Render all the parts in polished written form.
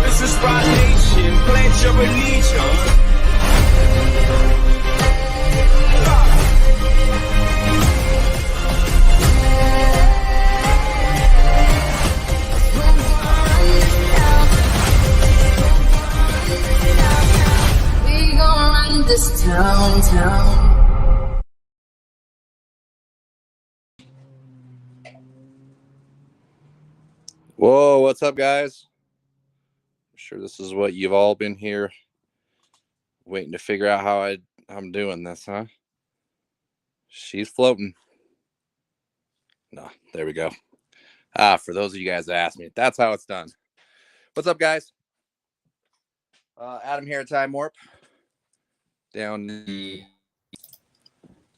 This is Rod Nation, plant your religion. We gon' run this town. Whoa, what's up, guys? I'm sure this is what you've all been here waiting to figure out how I'm doing this, huh? She's floating. No, there we go. For those of you guys that asked me, that's how it's done. What's up, guys? Adam here at Time Warp. Down the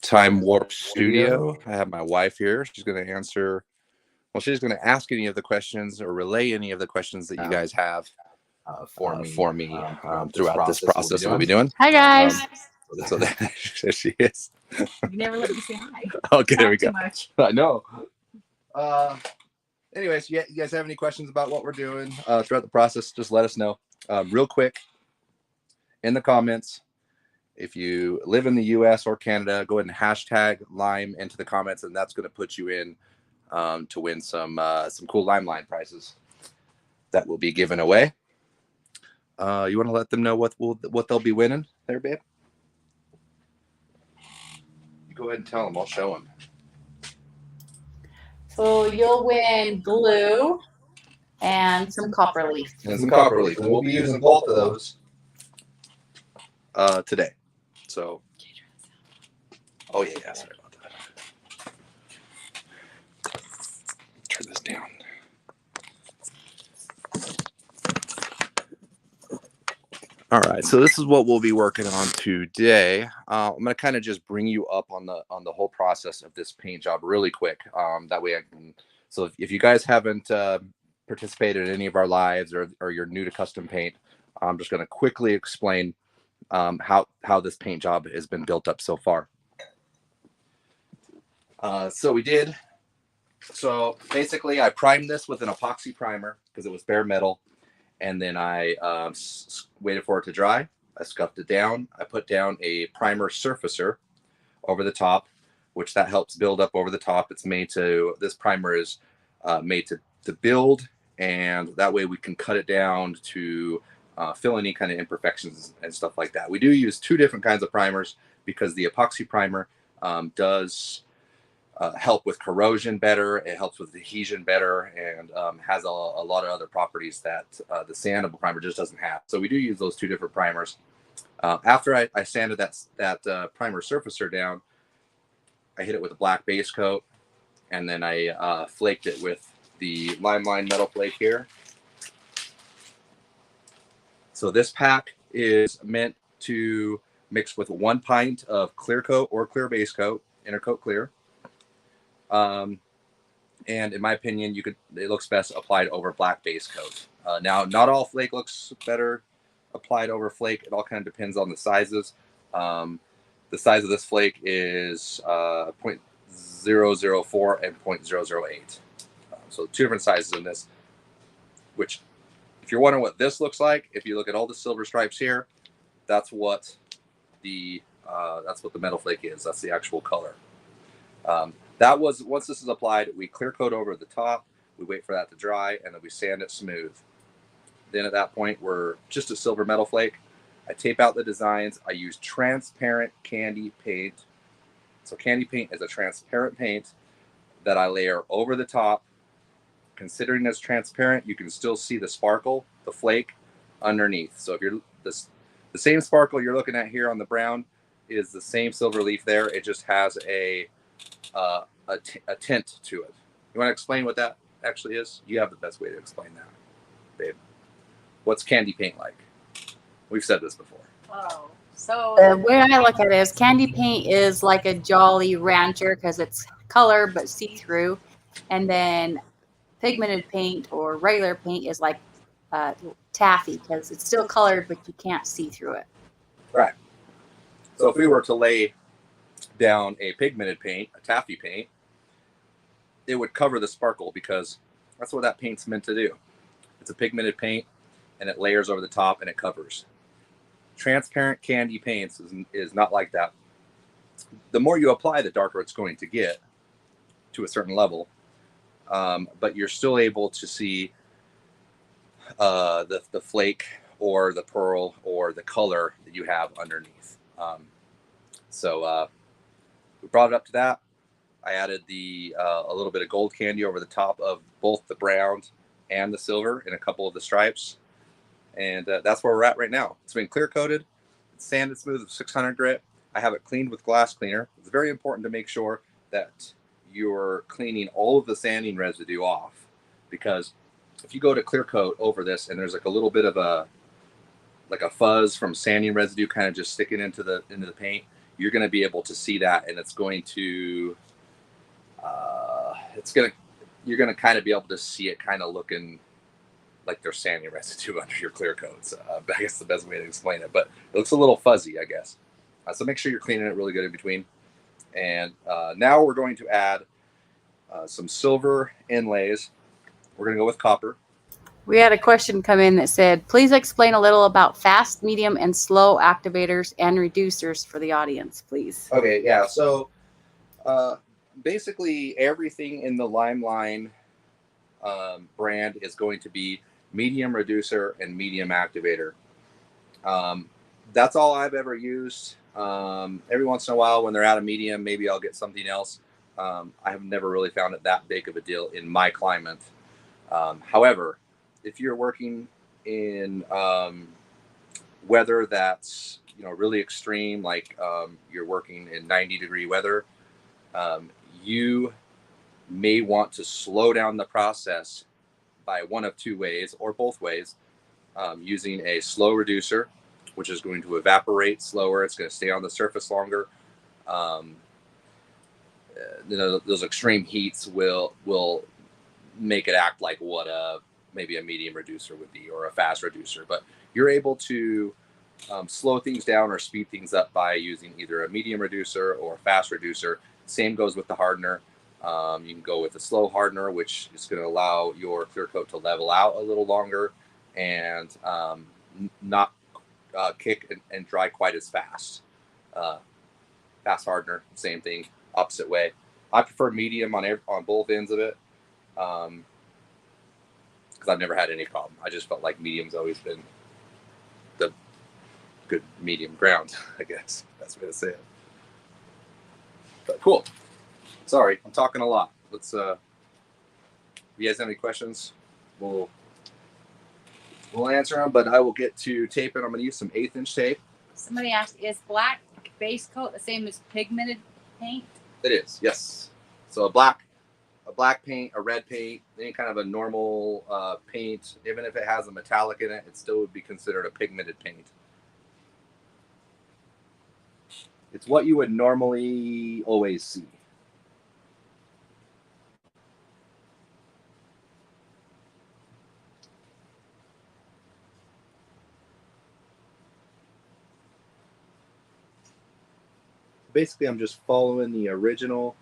Time Warp studio. I have my wife here. She's going to answer... Well, she's going to ask any of the questions or relay any of the questions that you guys have for me throughout this process we'll be doing. Hi, guys. So there she is. You never let me say hi. Okay, there we go. Too much. I know. Anyways, you guys have any questions about what we're doing throughout the process, just let us know. Real quick, in the comments, if you live in the US or Canada, go ahead and hashtag Lime into the comments, and that's going to put you in to win some cool Limelight prizes that will be given away. You want to let them know what they'll be winning there, babe? You go ahead and tell them. I'll show them. So you'll win glue and some copper leaf. And some copper leaf. And we'll be using both of those today. So, oh yeah, sorry about that. Turn this down. All right, so this is what we'll be working on today. I'm going to kind of just bring you up on the whole process of this paint job really quick. That way I can. So if you guys haven't participated in any of our lives or you're new to custom paint, I'm just going to quickly explain how this paint job has been built up so far. So basically I primed this with an epoxy primer because it was bare metal. And then I waited for it to dry. I scuffed it down. I put down a primer surfacer over the top, which that helps build up over the top. It's made to, this primer is made to build, and that way we can cut it down to fill any kind of imperfections and stuff like that. We do use two different kinds of primers because the epoxy primer does help with corrosion better. It helps with adhesion better, and has a lot of other properties that the sandable primer just doesn't have. So we do use those two different primers. After I sanded that primer surfacer down, I hit it with a black base coat, and then I flaked it with the Limelight metal flake here. So this pack is meant to mix with 1 pint of clear coat or clear base coat, Intercoat Clear. And in my opinion, it looks best applied over black base coat. Now, not all flake looks better applied over flake. It all kind of depends on the sizes. The size of this flake is 0.004 and 0.008. So two different sizes in this, which if you're wondering what this looks like, if you look at all the silver stripes here, that's what the metal flake is. That's the actual color. Once this is applied, we clear coat over the top, we wait for that to dry, and then we sand it smooth. Then at that point, we're just a silver metal flake. I tape out the designs. I use transparent candy paint. So candy paint is a transparent paint that I layer over the top. Considering it's transparent, you can still see the sparkle, the flake, underneath. So if you're the same sparkle you're looking at here on the brown is the same silver leaf there. It just has a tint to it. You want to explain what that actually is? You have the best way to explain that, babe. What's candy paint like? We've said this before. Oh, so the way I look at it is candy paint is like a Jolly Rancher because it's color but see-through, and then pigmented paint or regular paint is like taffy because it's still colored but you can't see through it. Right. So if we were to lay down a pigmented paint, a taffy paint, it would cover the sparkle because that's what that paint's meant to do. It's a pigmented paint. and it layers over the top and it covers. Transparent candy paints is not like that. The more you apply, the darker it's going to get to a certain level, but you're still able to see the flake or the pearl or the color that you have underneath. So we brought it up to that. I added a little bit of gold candy over the top of both the brown and the silver in a couple of the stripes. And that's where we're at right now. It's been clear coated, it's sanded smooth with 600 grit. I have it cleaned with glass cleaner. It's very important to make sure that you're cleaning all of the sanding residue off, because if you go to clear coat over this and there's like a little bit of a fuzz from sanding residue kind of just sticking into the paint, you're going to be able to see that, and it's going to you're going to kind of be able to see it kind of looking like there's sanding residue under your clear coats. I guess the best way to explain it, but it looks a little fuzzy, I guess. So make sure you're cleaning it really good in between. And now we're going to add some silver inlays. We're going to go with copper. We had a question come in that said, please explain a little about fast, medium, and slow activators and reducers for the audience, please. Okay, yeah. So basically everything in the Limeline brand is going to be medium reducer and medium activator. That's all I've ever used. Every once in a while when they're out of medium, maybe I'll get something else. I have never really found it that big of a deal in my climate. However, if you're working in weather that's really extreme, like you're working in 90-degree weather, you may want to slow down the process by one of two ways or both ways, using a slow reducer, which is going to evaporate slower. It's going to stay on the surface longer. Those extreme heats will make it act like what maybe a medium reducer would be, or a fast reducer. But you're able to slow things down or speed things up by using either a medium reducer or a fast reducer. Same goes with the hardener. You can go with a slow hardener, which is going to allow your clear coat to level out a little longer and not kick and dry quite as fast. Fast hardener, same thing, opposite way. I prefer medium on both ends of it, because I've never had any problem. I just felt like medium's always been the good medium ground, I guess that's the way to say it. But cool. Sorry, I'm talking a lot. Let's if you guys have any questions, we'll answer them, but I will get to taping. I'm going to use some 1/8 inch tape. Somebody asked, is black base coat the same as pigmented paint? It is, yes. So a black paint, a red paint, any kind of a normal paint, even if it has a metallic in it, it still would be considered a pigmented paint. It's what you would normally always see. Basically, I'm just following the original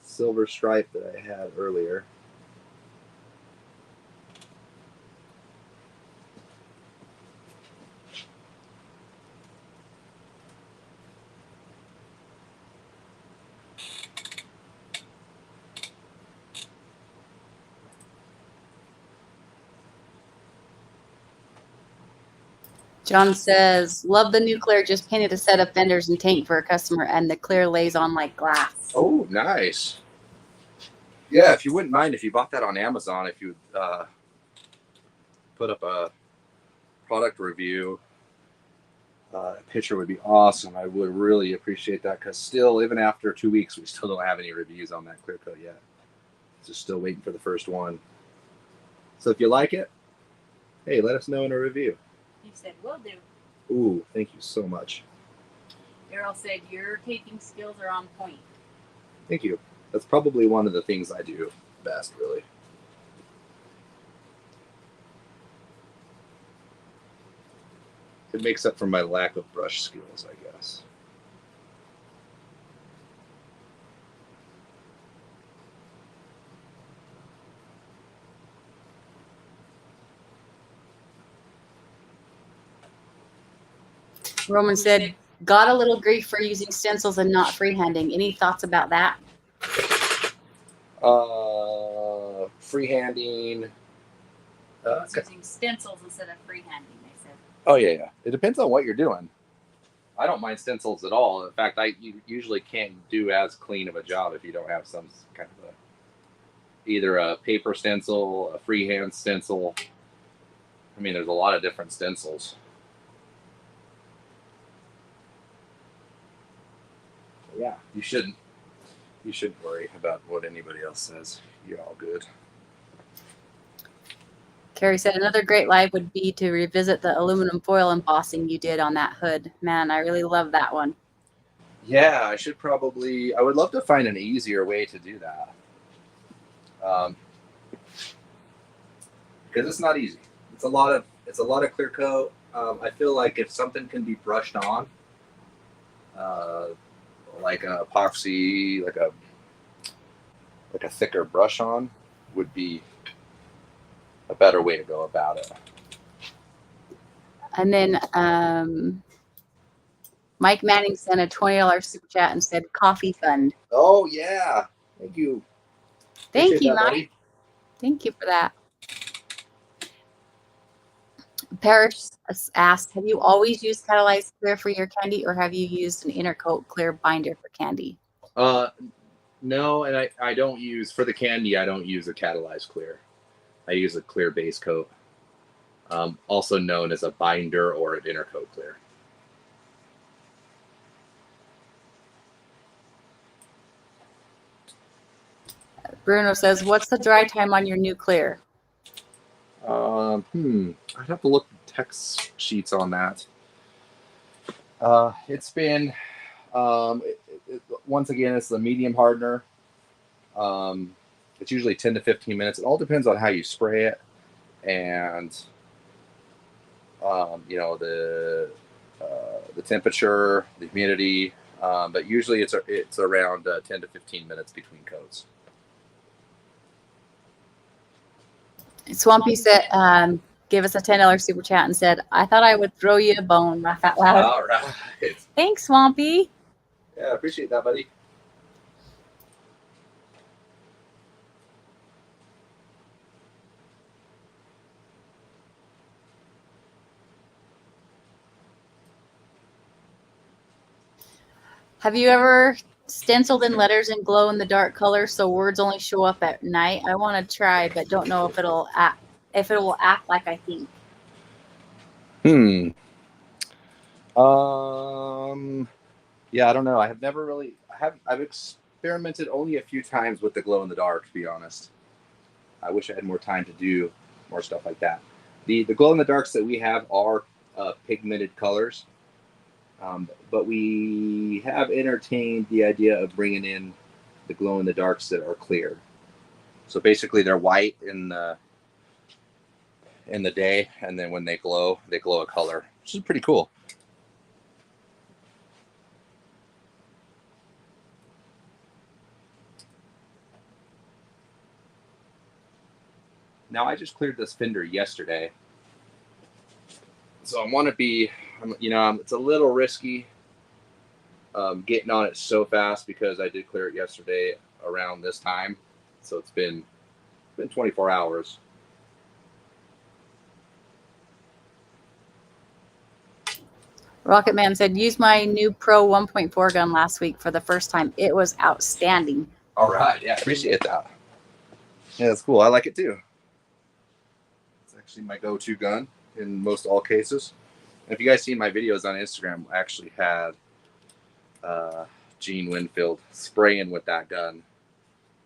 silver stripe that I had earlier. John says, love the new clear. Just painted a set of fenders and tank for a customer, and the clear lays on like glass. Oh, nice. Yeah, if you wouldn't mind if you bought that on Amazon, if you put up a product review, a picture would be awesome. I would really appreciate that, because still, even after 2 weeks, we still don't have any reviews on that clear coat yet. Just still waiting for the first one. So if you like it, hey, let us know in a review. He said, will do. Ooh, thank you so much. Errol said, your taping skills are on point. Thank you. That's probably one of the things I do best, really. It makes up for my lack of brush skills, I guess. Roman said, got a little grief for using stencils and not freehanding. Any thoughts about that? Freehanding. Using stencils instead of freehanding, they said. Oh, yeah. It depends on what you're doing. I don't mind stencils at all. In fact, you usually can't do as clean of a job if you don't have some kind of either a paper stencil, a freehand stencil. I mean, there's a lot of different stencils. Yeah, you shouldn't worry about what anybody else says. You're all good. Carrie said another great live would be to revisit the aluminum foil embossing you did on that hood. Man, I really love that one. Yeah, I would love to find an easier way to do that. Because it's not easy. It's a lot of clear coat. I feel like if something can be brushed on, like an epoxy, like a thicker brush on, would be a better way to go about it. And then Mike Manning sent a $20 super chat and said coffee fund. Oh yeah, thank you. Thank Appreciate you, that, Mike. buddy. Thank you for that. Parrish asked, have you always used catalyzed clear for your candy, or have you used an intercoat clear binder for candy? No, and I don't use, for the candy, I don't use a catalyzed clear. I use a clear base coat, also known as a binder or an intercoat clear. Bruno says, what's the dry time on your new clear? I'd have to look at text sheets on that. It's been, once again, it's the medium hardener. It's usually 10 to 15 minutes. It all depends on how you spray it, and the temperature, the humidity. But usually it's around 10 to 15 minutes between coats. Swampy said, gave us a $10 super chat and said, I thought I would throw you a bone. Laugh out loud. All right. Thanks, Swampy. Yeah, I appreciate that, buddy. Have you ever stenciled in letters in glow in the dark color so words only show up at night? I want to try, but don't know if it will act like I think. Yeah, I don't know. I have never really. I've experimented only a few times with the glow in the dark, to be honest. I wish I had more time to do more stuff like that. The glow in the darks that we have are pigmented colors. But we have entertained the idea of bringing in the glow in the darks that are clear. So basically, they're white in the day, and then when they glow a color, which is pretty cool. Now, I just cleared this fender yesterday, so I want to be, it's a little risky getting on it so fast because I did clear it yesterday around this time, so it's been 24 hours. Rocket Man said, use my new Pro 1.4 gun last week for the first time. It was outstanding. All right. Yeah, I appreciate that. Yeah, that's cool. I like it too. It's actually my go-to gun in most all cases. And if you guys see my videos on Instagram, I actually had Gene Winfield spraying with that gun,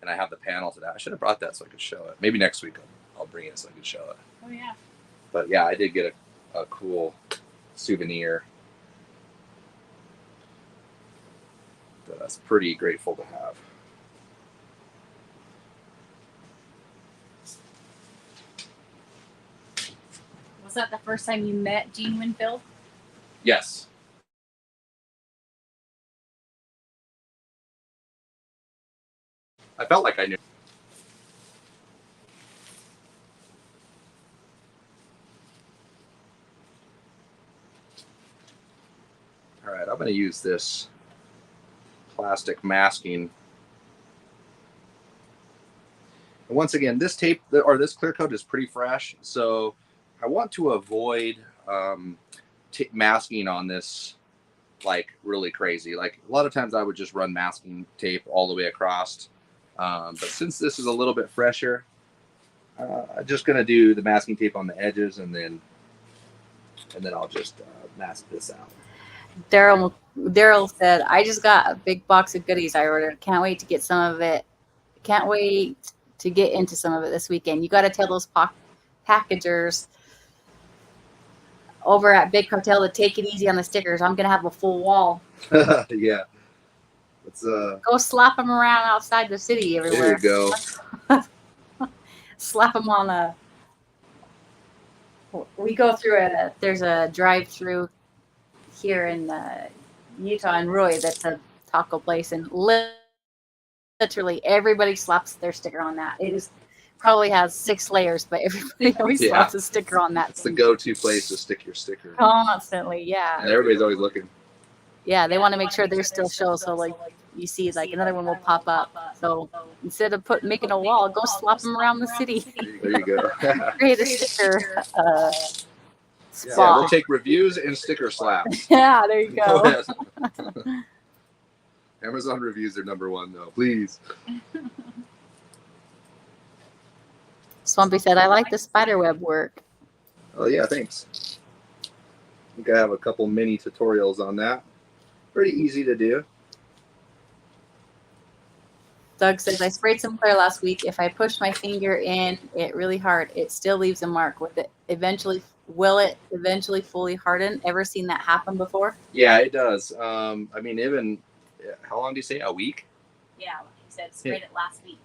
and I have the panel to that. I should have brought that so I could show it. Maybe next week I'll bring it so I can show it. Oh yeah. But yeah, I did get a cool souvenir that I was pretty grateful to have. Was that the first time you met Gene Winfield? Yes. I felt like I knew. All right, I'm going to use this plastic masking. And once again, this tape or this clear coat is pretty fresh, so I want to avoid masking on this like really crazy. Like a lot of times I would just run masking tape all the way across, but since this is a little bit fresher, I'm just going to do the masking tape on the edges, and then I'll just mask this out. Daryl said, I just got a big box of goodies I ordered. Can't wait to get some of it. Can't wait to get into some of it this weekend. You got to tell those packagers over at Big Cartel to take it easy on the stickers. I'm going to have a full wall. Yeah. Let's go slap them around outside the city everywhere. There you go. Slap them on a. We go through there's a drive-through here in Utah and Roy that's a taco place, and literally everybody slaps their sticker on that. It is probably has 6 layers, but everybody always slaps a sticker on that. It's the go-to place to stick your sticker. Constantly, yeah. And everybody's always looking. Yeah, they want to make sure they're still show, so like you see, like another one will pop up. So instead of making a wall, go slap them around the city. There you go. Create a sticker spot. Yeah, we'll take reviews and sticker slaps. Yeah, there you go. Amazon reviews are #1 though. Please. Swampy said, I like the spiderweb work. Oh yeah, thanks. I think I have a couple mini tutorials on that. Pretty easy to do. Doug says, I sprayed some clear last week. If I push my finger in it really hard, it still leaves a mark. Will it eventually fully harden? Ever seen that happen before? Yeah, it does. I mean, even how long do you say? A week? Yeah, he said sprayed it last week.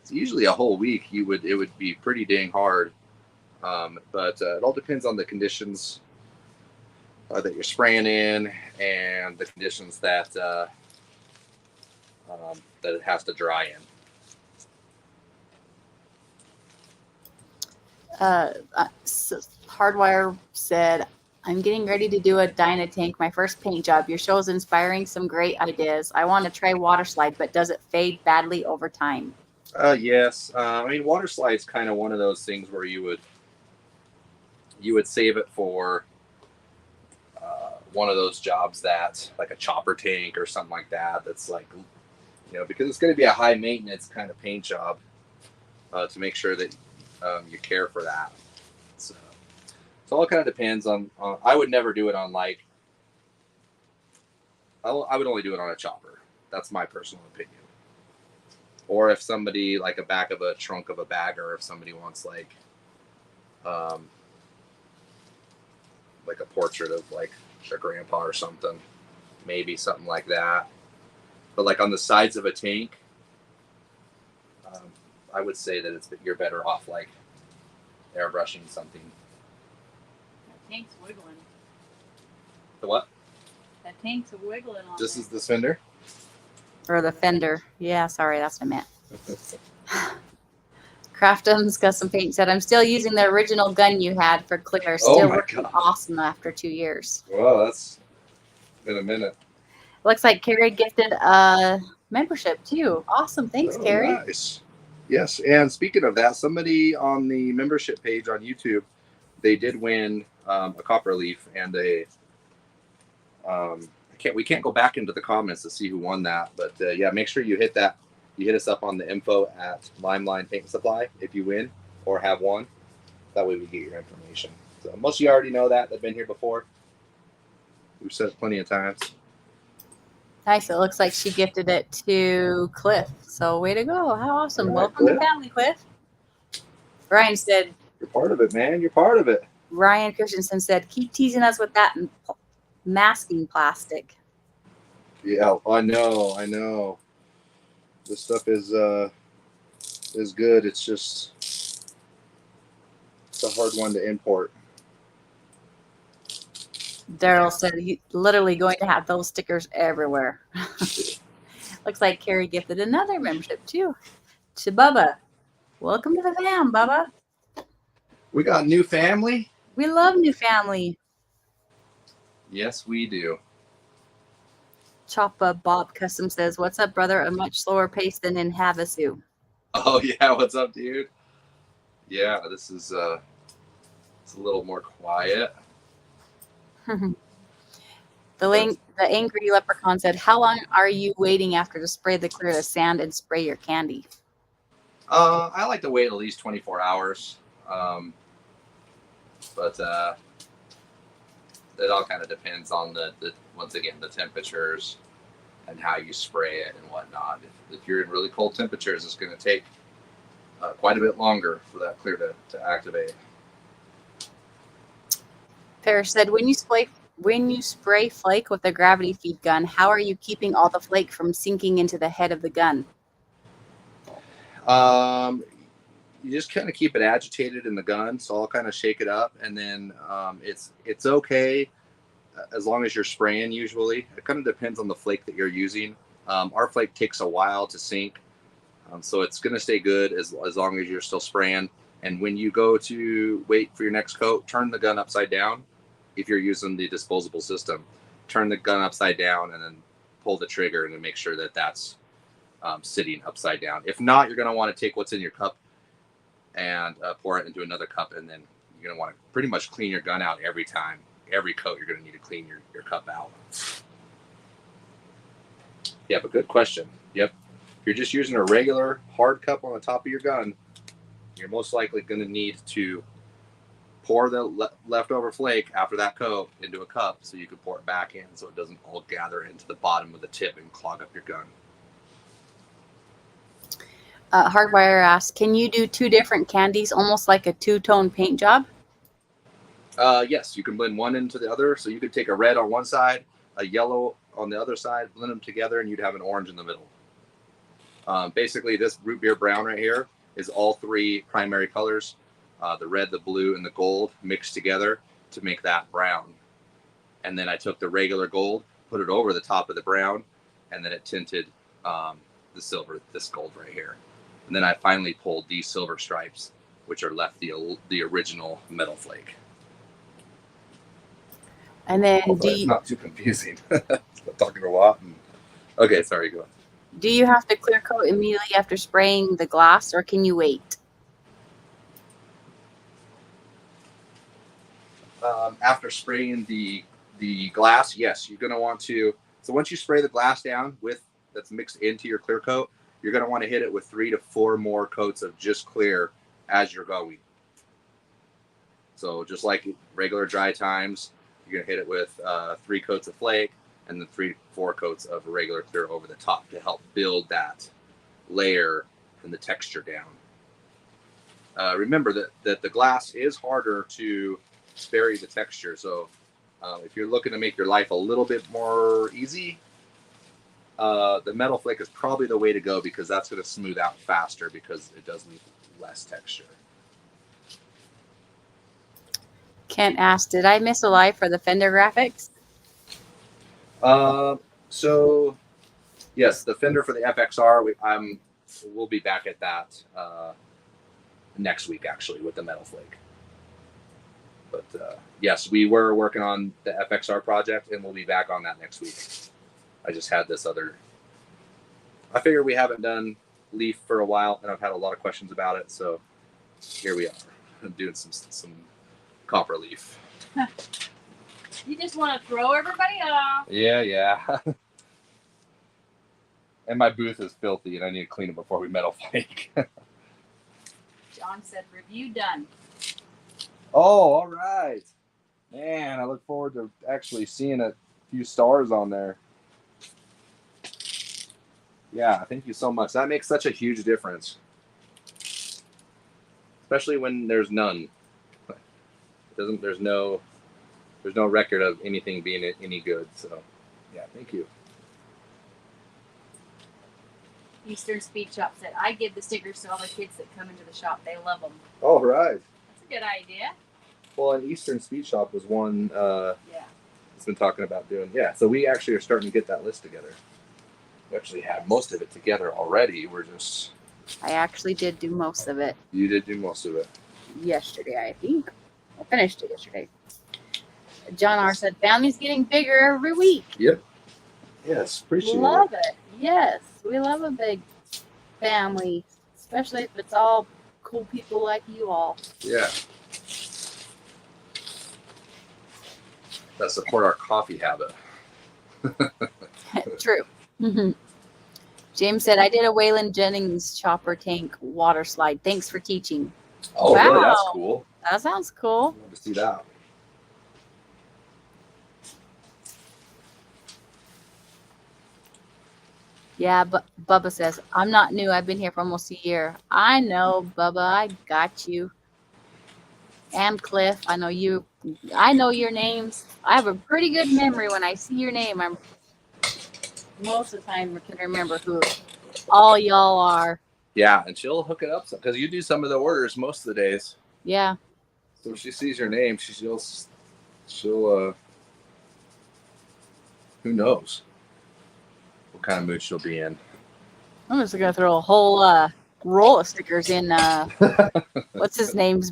It's usually a whole week. It would be pretty dang hard. But it all depends on the conditions that you're spraying in and the conditions that that it has to dry in. Hardwire said, I'm getting ready to do a Dynatank, my first paint job. Your show is inspiring some great ideas. I want to try water slide, but does it fade badly over time? Yes. I mean, water slide is kind of one of those things where you would save it for one of those jobs that, like a chopper tank or something like that. That's like, because it's going to be a high maintenance kind of paint job to make sure that you care for that. So it all kind of depends on. I would never do it on I would only do it on a chopper. That's my personal opinion. Or if somebody, like a back of a trunk of a bagger, if somebody wants like a portrait of like their grandpa or something, maybe something like that. But like on the sides of a tank, I would say that you're better off like airbrushing something. That tank's wiggling. The what? That tank's wiggling on This is the fender? Or the fender. Yeah, sorry, that's what I meant. Craftum's Custom Paint said, I'm still using the original gun you had for clear. Still working awesome after 2 years. Well, that's been a minute. Looks like Carrie gifted a membership too. Awesome. Thanks, Carrie. Nice. Yes. And speaking of that, somebody on the membership page on YouTube, they did win a copper leaf and we can't go back into the comments to see who won that, but yeah, make sure you hit that. You hit us up on the info at Limeline Paint Supply if you win or have won. That way we get your information. So most of you already know that. They've been here before. We've said it plenty of times. Nice. It looks like she gifted it to Cliff. So way to go. How awesome. Right, Welcome Cliff. to family, Cliff. Ryan said, You're part of it, man. You're part of it. Ryan Christensen said, keep teasing us with that masking plastic. Yeah, I know. This stuff is good. It's just it's a hard one to import. Daryl said he's literally going to have those stickers everywhere. Looks like Carrie gifted another membership too to Bubba. Welcome to the fam, Bubba. We got new family. We love new family. Yes, we do. Choppa Bob Custom says, "What's up, brother? A much slower pace than in Havasu." Oh yeah, what's up, dude? Yeah, this is it's a little more quiet. The angry leprechaun said, "How long are you waiting after to spray the clear the sand and spray your candy?" I like to wait at least 24 hours, but it all kind of depends on the once again the temperatures and how you spray it and whatnot. If you're in really cold temperatures, it's going to take quite a bit longer for that clear to activate. Parrish said, when you spray flake with a gravity feed gun, how are you keeping all the flake from sinking into the head of the gun?" You just kind of keep it agitated in the gun, so I'll kind of shake it up, and then it's okay as long as you're spraying. Usually, it kind of depends on the flake that you're using. Our flake takes a while to sink, so it's going to stay good as long as you're still spraying. And when you go to wait for your next coat, turn the gun upside down. If you're using the disposable system, turn the gun upside down and then pull the trigger and then make sure that that's sitting upside down. If not, you're going to want to take what's in your cup and pour it into another cup, and then you're going to want to pretty much clean your gun out every time. Every coat, you're going to need to clean your cup out. Yeah, but good question. Yep. If you're just using a regular hard cup on the top of your gun, you're most likely going to need to pour the leftover flake after that coat into a cup so you can pour it back in so it doesn't all gather into the bottom of the tip and clog up your gun. Hardwire asks, "Can you do two different candies, almost like a two-tone paint job?" Yes, you can blend one into the other. So you could take a red on one side, a yellow on the other side, blend them together, and you'd have an orange in the middle. Basically, this root beer brown right here is all three primary colors, the red, the blue, and the gold mixed together to make that brown. And then I took the regular gold, put it over the top of the brown, and then it tinted the silver, this gold right here. And then I finally pulled these silver stripes, which are left the original metal flake. And then it's not too confusing. I'm talking a lot. Okay, sorry, go on. Do you have to clear coat immediately after spraying the glass, or can you wait? After spraying the glass, yes, you're going to want to. So once you spray the glass down that's mixed into your clear coat, you're going to want to hit it with 3 to 4 more coats of just clear as you're going. So just like regular dry times, you're going to hit it with 3 coats of flake and then 3 to 4 coats of regular clear over the top to help build that layer and the texture down. Remember that the glass is harder to vary the texture. So if you're looking to make your life a little bit more easy, the metal flake is probably the way to go because that's going to smooth out faster because it does need less texture. Kent asked, "Did I miss a live for the fender graphics?" So yes, the fender for the FXR, we'll be back at that next week actually with the metal flake. But yes, we were working on the FXR project and we'll be back on that next week. I just had this other. I figure we haven't done leaf for a while, and I've had a lot of questions about it, so here we are. I'm doing some copper leaf. You just want to throw everybody off. Yeah. And my booth is filthy, and I need to clean it before we metal flake. John said, "Review done." Oh, all right. Man, I look forward to actually seeing a few stars on there. Yeah, thank you so much. That makes such a huge difference. Especially when there's none. There's no record of anything being any good. So, yeah, thank you. Eastern Speed Shop said, "I give the stickers to all the kids that come into the shop. They love them." All right. That's a good idea. Well, an Eastern Speed Shop was one Yeah. that's been talking about doing. Yeah, so we actually are starting to get that list together. We actually have most of it together already. I actually did do most of it. You did do most of it. Yesterday, I think. I finished it yesterday. John R. said, "Family's getting bigger every week." Yep. Yes, appreciate Love it. Yes, we love a big family, especially if it's all cool people like you all. Yeah. That support our coffee habit. True. James said, I did a Waylon Jennings chopper tank water slide. Thanks for teaching. Oh, Wow. really? That's cool. That sounds cool. I'd love to see that. Yeah, but Bubba says, I'm not new. I've been here for almost a year. I know, Bubba. I got you. And Cliff, I know you. I know your names. I have a pretty good memory when I see your name. I'm most of the time I can remember who all y'all are. Yeah, and she'll hook it up because you do some of the orders most of the days. Yeah. So if she sees your name, she'll who knows what kind of mood she'll be in. I'm just gonna throw a whole roll of stickers in what's his name's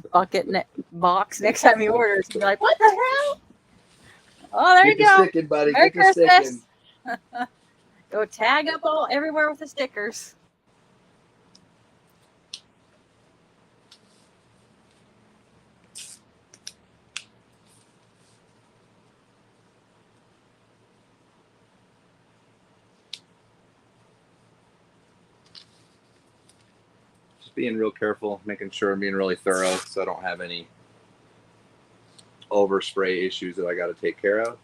box next time he orders. Be like, what the hell? Oh, there Get you go. sticking, buddy. Merry Get the Christmas. sticking. Go tag up all everywhere with the stickers. Just being real careful, making sure I'm being really thorough so I don't have any overspray issues that I got to take care of.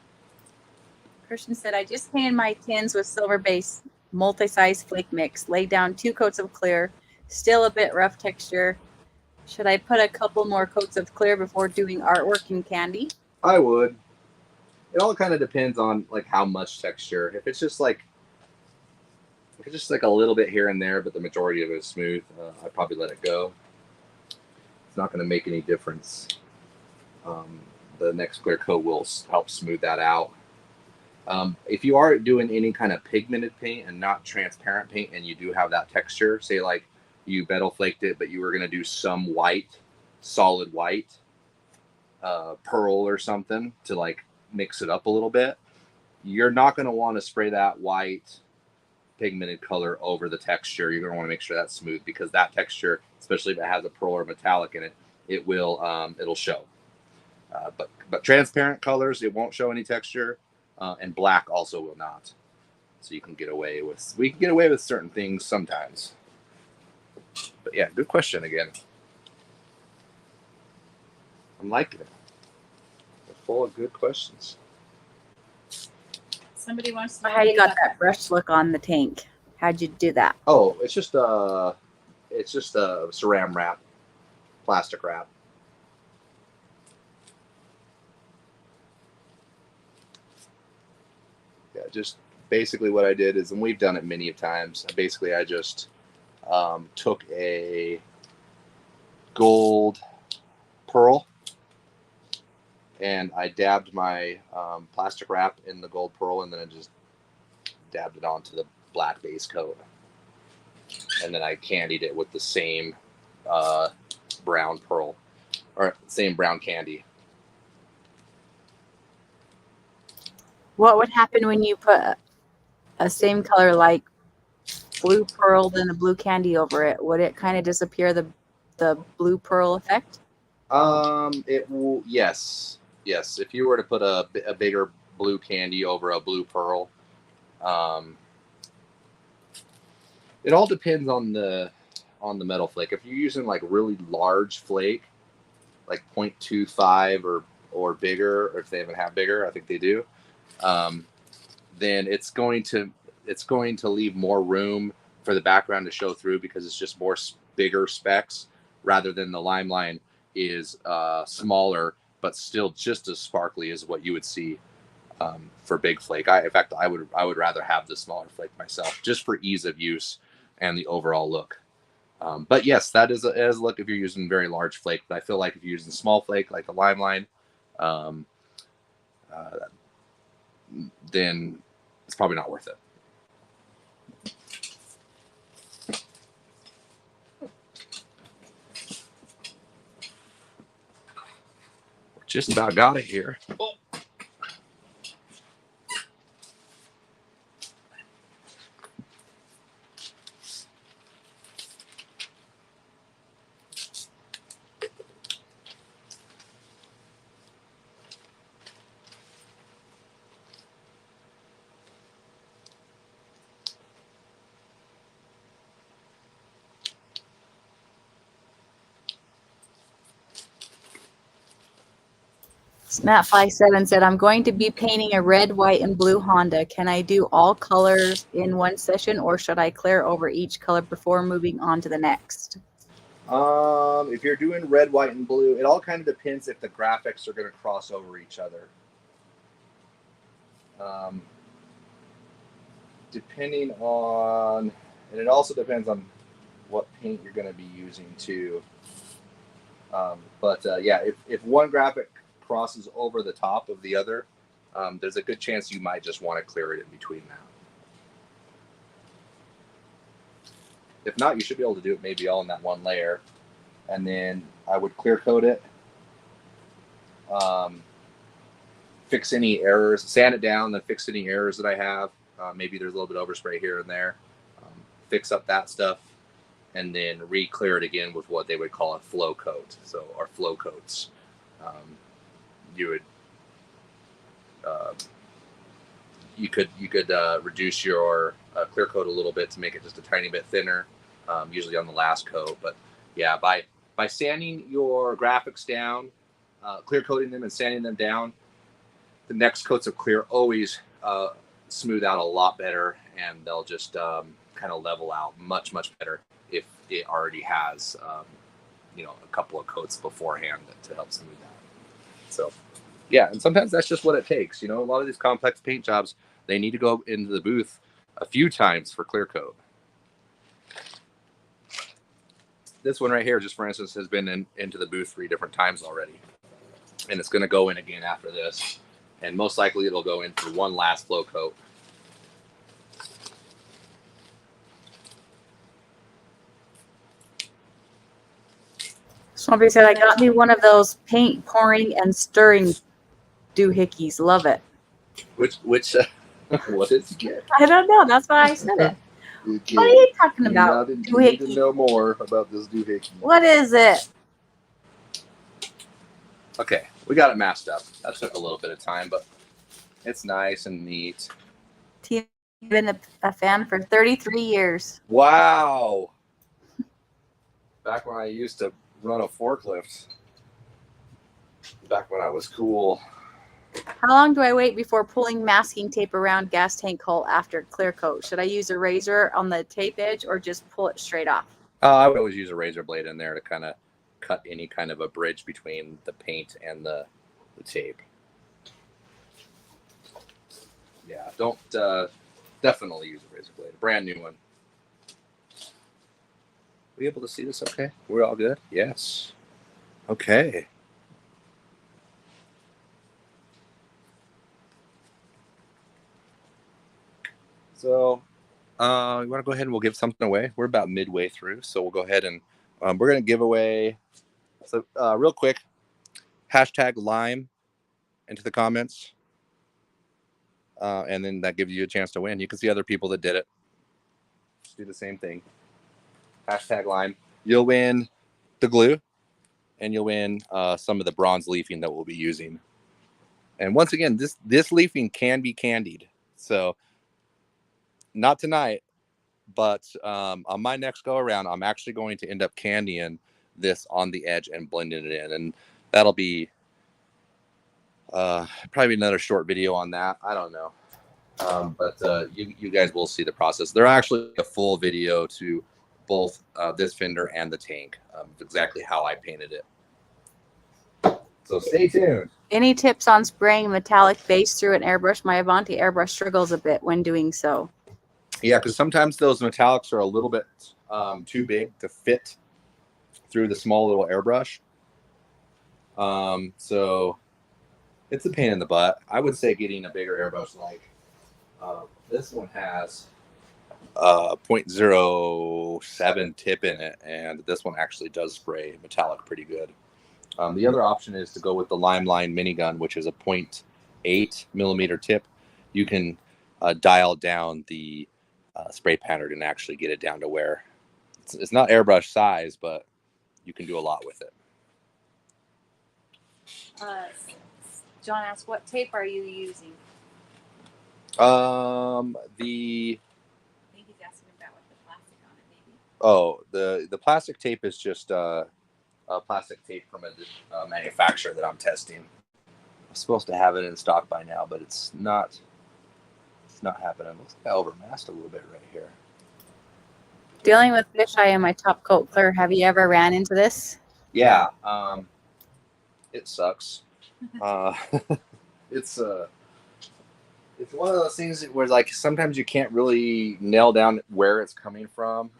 Christian said, I just painted my tins with silver base multi-size flake mix. Laid down 2 coats of clear. Still a bit rough texture. Should I put a couple more coats of clear before doing artwork in candy? I would. It all kind of depends on like how much texture. If it's just like a little bit here and there, but the majority of it is smooth, I'd probably let it go. It's not going to make any difference. The next clear coat will help smooth that out. If you are doing any kind of pigmented paint and not transparent paint, and you do have that texture, say like you bevel flaked it, but you were going to do some white, solid white, pearl or something to like mix it up a little bit, you're not going to want to spray that white pigmented color over the texture. You're going to want to make sure that's smooth, because that texture, especially if it has a pearl or metallic in it, it'll show. But transparent colors, it won't show any texture, and black also will not. So we can get away with certain things sometimes. But yeah, good question again. I'm liking it. We're full of good questions. Somebody wants to know How you got that brush look on the tank? How'd you do that? Oh, it's just a saran wrap, plastic wrap. Yeah, just basically what I did is, and we've done it many times, basically I just took a gold pearl and I dabbed my plastic wrap in the gold pearl, and then I just dabbed it onto the black base coat. And then I candied it with the same brown pearl, or same brown candy. What would happen when you put a same color like blue pearl then the blue candy over it? Would it kind of disappear the blue pearl effect? It will. Yes. If you were to put a bigger blue candy over a blue pearl, it all depends on the metal flake. If you're using like really large flake, like 0.25 or bigger, or if they even have bigger, I think they do. Then it's going to leave more room for the background to show through, because it's just more bigger specks, rather than the limelight is smaller but still just as sparkly as what you would see for big flake. In fact, I would rather have the smaller flake myself, just for ease of use and the overall look. But yes, that is a look if you're using very large flake. But I feel like if you're using small flake like the limelight, then it's probably not worth it. Just about got it here. Oh. Matt57 said, I'm going to be painting a red, white, and blue Honda. Can I do all colors in one session, or should I clear over each color before moving on to the next? If you're doing red, white, and blue, it all kind of depends if the graphics are going to cross over each other. Depending on, and it also depends on what paint you're going to be using too. Yeah, if one graphic crosses over the top of the other, there's a good chance you might just want to clear it in between that. If not, you should be able to do it maybe all in that one layer. And then I would clear coat it, fix any errors, sand it down, then fix any errors that I have. Maybe there's a little bit of overspray here and there. Fix up that stuff, and then re-clear it again with what they would call a flow coat. So, or flow coats. You could reduce your clear coat a little bit to make it just a tiny bit thinner, usually on the last coat. But yeah, by sanding your graphics down, clear coating them and sanding them down, the next coats of clear always smooth out a lot better, and they'll just kind of level out much better if it already has a couple of coats beforehand to help smooth out. So yeah, and sometimes that's just what it takes. A lot of these complex paint jobs, they need to go into the booth a few times for clear coat. This one right here, just for instance, has been into the booth 3 different times already, and it's going to go in again after this, and most likely it'll go in for one last flow coat. Somebody said, I got me one of those paint pouring and stirring doohickeys. Love it. Which what did you get? I don't know. That's why I said it. Okay. What are you talking about? You need to know more about this doohickey. What is it? Okay, we got it masked up. That took a little bit of time, but it's nice and neat. Tina's been a fan for 33 years. Wow. Back when I used to run a forklift. Back when I was cool. How long do I wait before pulling masking tape around gas tank hole after clear coat? Should I use a razor on the tape edge or just pull it straight off? I would always use a razor blade in there to kind of cut any kind of a bridge between the paint and the tape. Yeah, don't definitely use a razor blade. A brand new one. Are you able to see this okay? We're all good? Yes. Okay. So you want to go ahead and we'll give something away. We're about midway through, so we'll go ahead and we're going to give away, so real quick, hashtag Lime into the comments, and then that gives you a chance to win. You can see other people that did it. Just do the same thing. Hashtag Lime. You'll win the glue, and you'll win some of the bronze leafing that we'll be using. And once again, this leafing can be candied. So not tonight, but on my next go around, I'm actually going to end up candying this on the edge and blending it in. And that'll be probably another short video on that. I don't know. But you guys will see the process. There's actually a full video to both this fender and the tank, exactly how I painted it. So stay tuned. Any tips on spraying metallic base through an airbrush? My Avanti airbrush struggles a bit when doing so. Yeah, because sometimes those metallics are a little bit too big to fit through the small little airbrush. So it's a pain in the butt. I would say getting a bigger airbrush like this one has 0.07 tip in it, and this one actually does spray metallic pretty good. The other option is to go with the Limeline minigun, which is a 0.8 millimeter tip. You can dial down the spray pattern and actually get it down to where it's not airbrush size, but you can do a lot with it. John asked, what tape are you using? I think he's asking about with the plastic on it, maybe. Oh, the plastic tape is just a plastic tape from a manufacturer that I'm testing. supposed to have it in stock by now, but it's not. It's not happening. Looks like I overmasked a little bit right here. Dealing with fisheye in my top coat clear. Have you ever ran into this? Yeah. It sucks. It's one of those things where like sometimes you can't really nail down where it's coming from.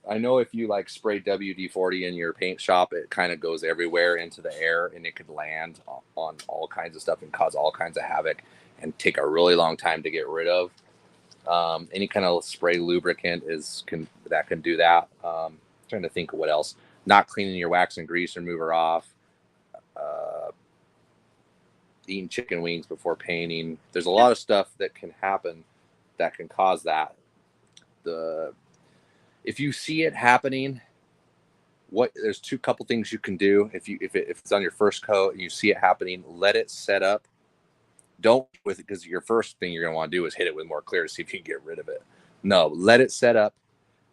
I know if you like spray WD-40 in your paint shop, it kind of goes everywhere into the air, and it could land on all kinds of stuff and cause all kinds of havoc and take a really long time to get rid of. Any kind of spray lubricant can do that. Trying to think of what else. Not cleaning your wax and grease remover off. Eating chicken wings before painting. There's a lot of stuff that can happen that can cause that. If you see it happening, there's couple things you can do. If it's on your first coat and you see it happening, let it set up. Don't with it, because your first thing you're gonna want to do is hit it with more clear to see if you can get rid of it. No, let it set up,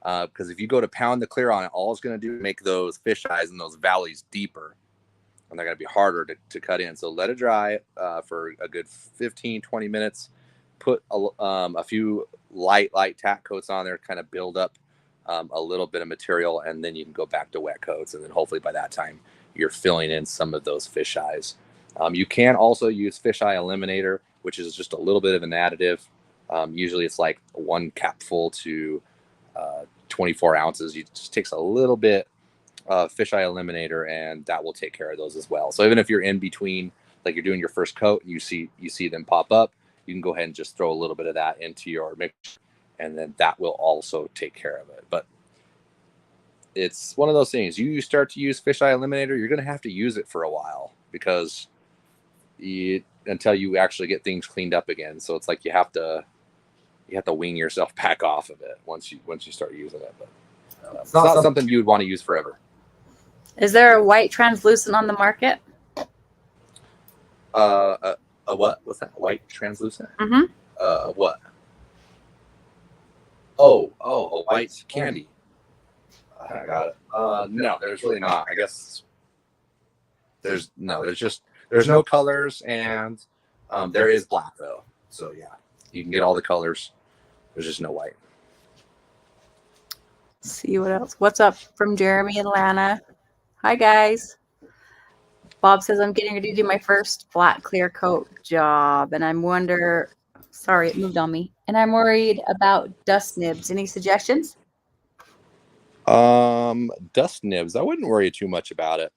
because if you go to pound the clear on it, all it's gonna do is make those fish eyes and those valleys deeper, and they're gonna be harder to cut in. So let it dry for a good 15-20 minutes. Put a few light tack coats on there, kind of build up a little bit of material, and then you can go back to wet coats, and then hopefully by that time you're filling in some of those fish eyes. You can also use fisheye eliminator, which is just a little bit of an additive. Usually it's like 1 capful to 24 ounces. It just takes a little bit of fisheye eliminator, and that will take care of those as well. So even if you're in between, like you're doing your first coat and you see them pop up, you can go ahead and just throw a little bit of that into your mixture, and then that will also take care of it. But it's one of those things. You start to use fisheye eliminator, you're going to have to use it for a while, because until you actually get things cleaned up again. So it's like you have to wean yourself back off of it once you start using it. But it's not something you would want to use forever. Is there a white translucent on the market? A what? What's that? White translucent? Mm-hmm. What? Oh, a white candy. I got it. No, there's really not. I guess there's no colors, and there is black though. So yeah, you can get all the colors. There's just no white. Let's see what else. What's up from Jeremy and Lana? Hi guys. Bob says I'm getting ready to do my first flat clear coat job, and sorry, it moved on me. And I'm worried about dust nibs. Any suggestions? Dust nibs. I wouldn't worry too much about it.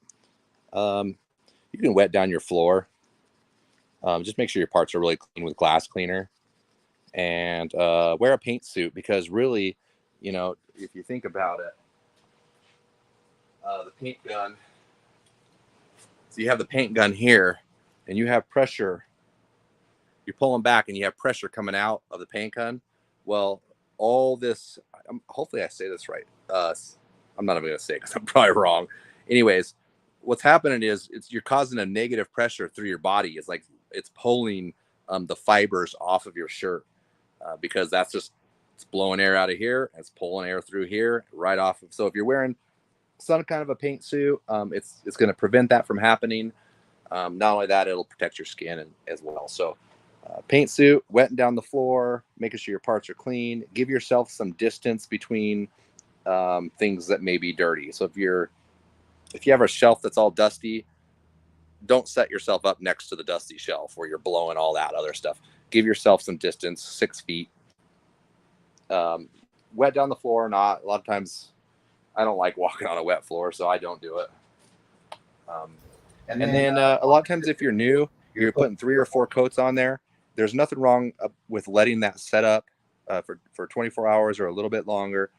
You can wet down your floor. Just make sure your parts are really clean with glass cleaner, and wear a paint suit, because really, if you think about it, the paint gun. So you have the paint gun here, and you have pressure. You're pulling back, and you have pressure coming out of the paint gun. Well, all this. Hopefully, I say this right. I'm not even going to say it because I'm probably wrong. Anyways, what's happening is you're causing a negative pressure through your body. It's like it's pulling the fibers off of your shirt, because it's blowing air out of here, and it's pulling air through here right off of. So if you're wearing some kind of a paint suit, it's going to prevent that from happening. Not only that, it'll protect your skin as well. So paint suit, wetting down the floor, making sure your parts are clean. Give yourself some distance between things that may be dirty. So if you have a shelf that's all dusty, don't set yourself up next to the dusty shelf where you're blowing all that other stuff. Give yourself some distance, 6 feet. Wet down the floor, not a lot of times. I don't like walking on a wet floor, so I don't do it. And then a lot of times, if you're new, you're putting 3 or 4 coats on there. There's nothing wrong with letting that set up for 24 hours or a little bit longer,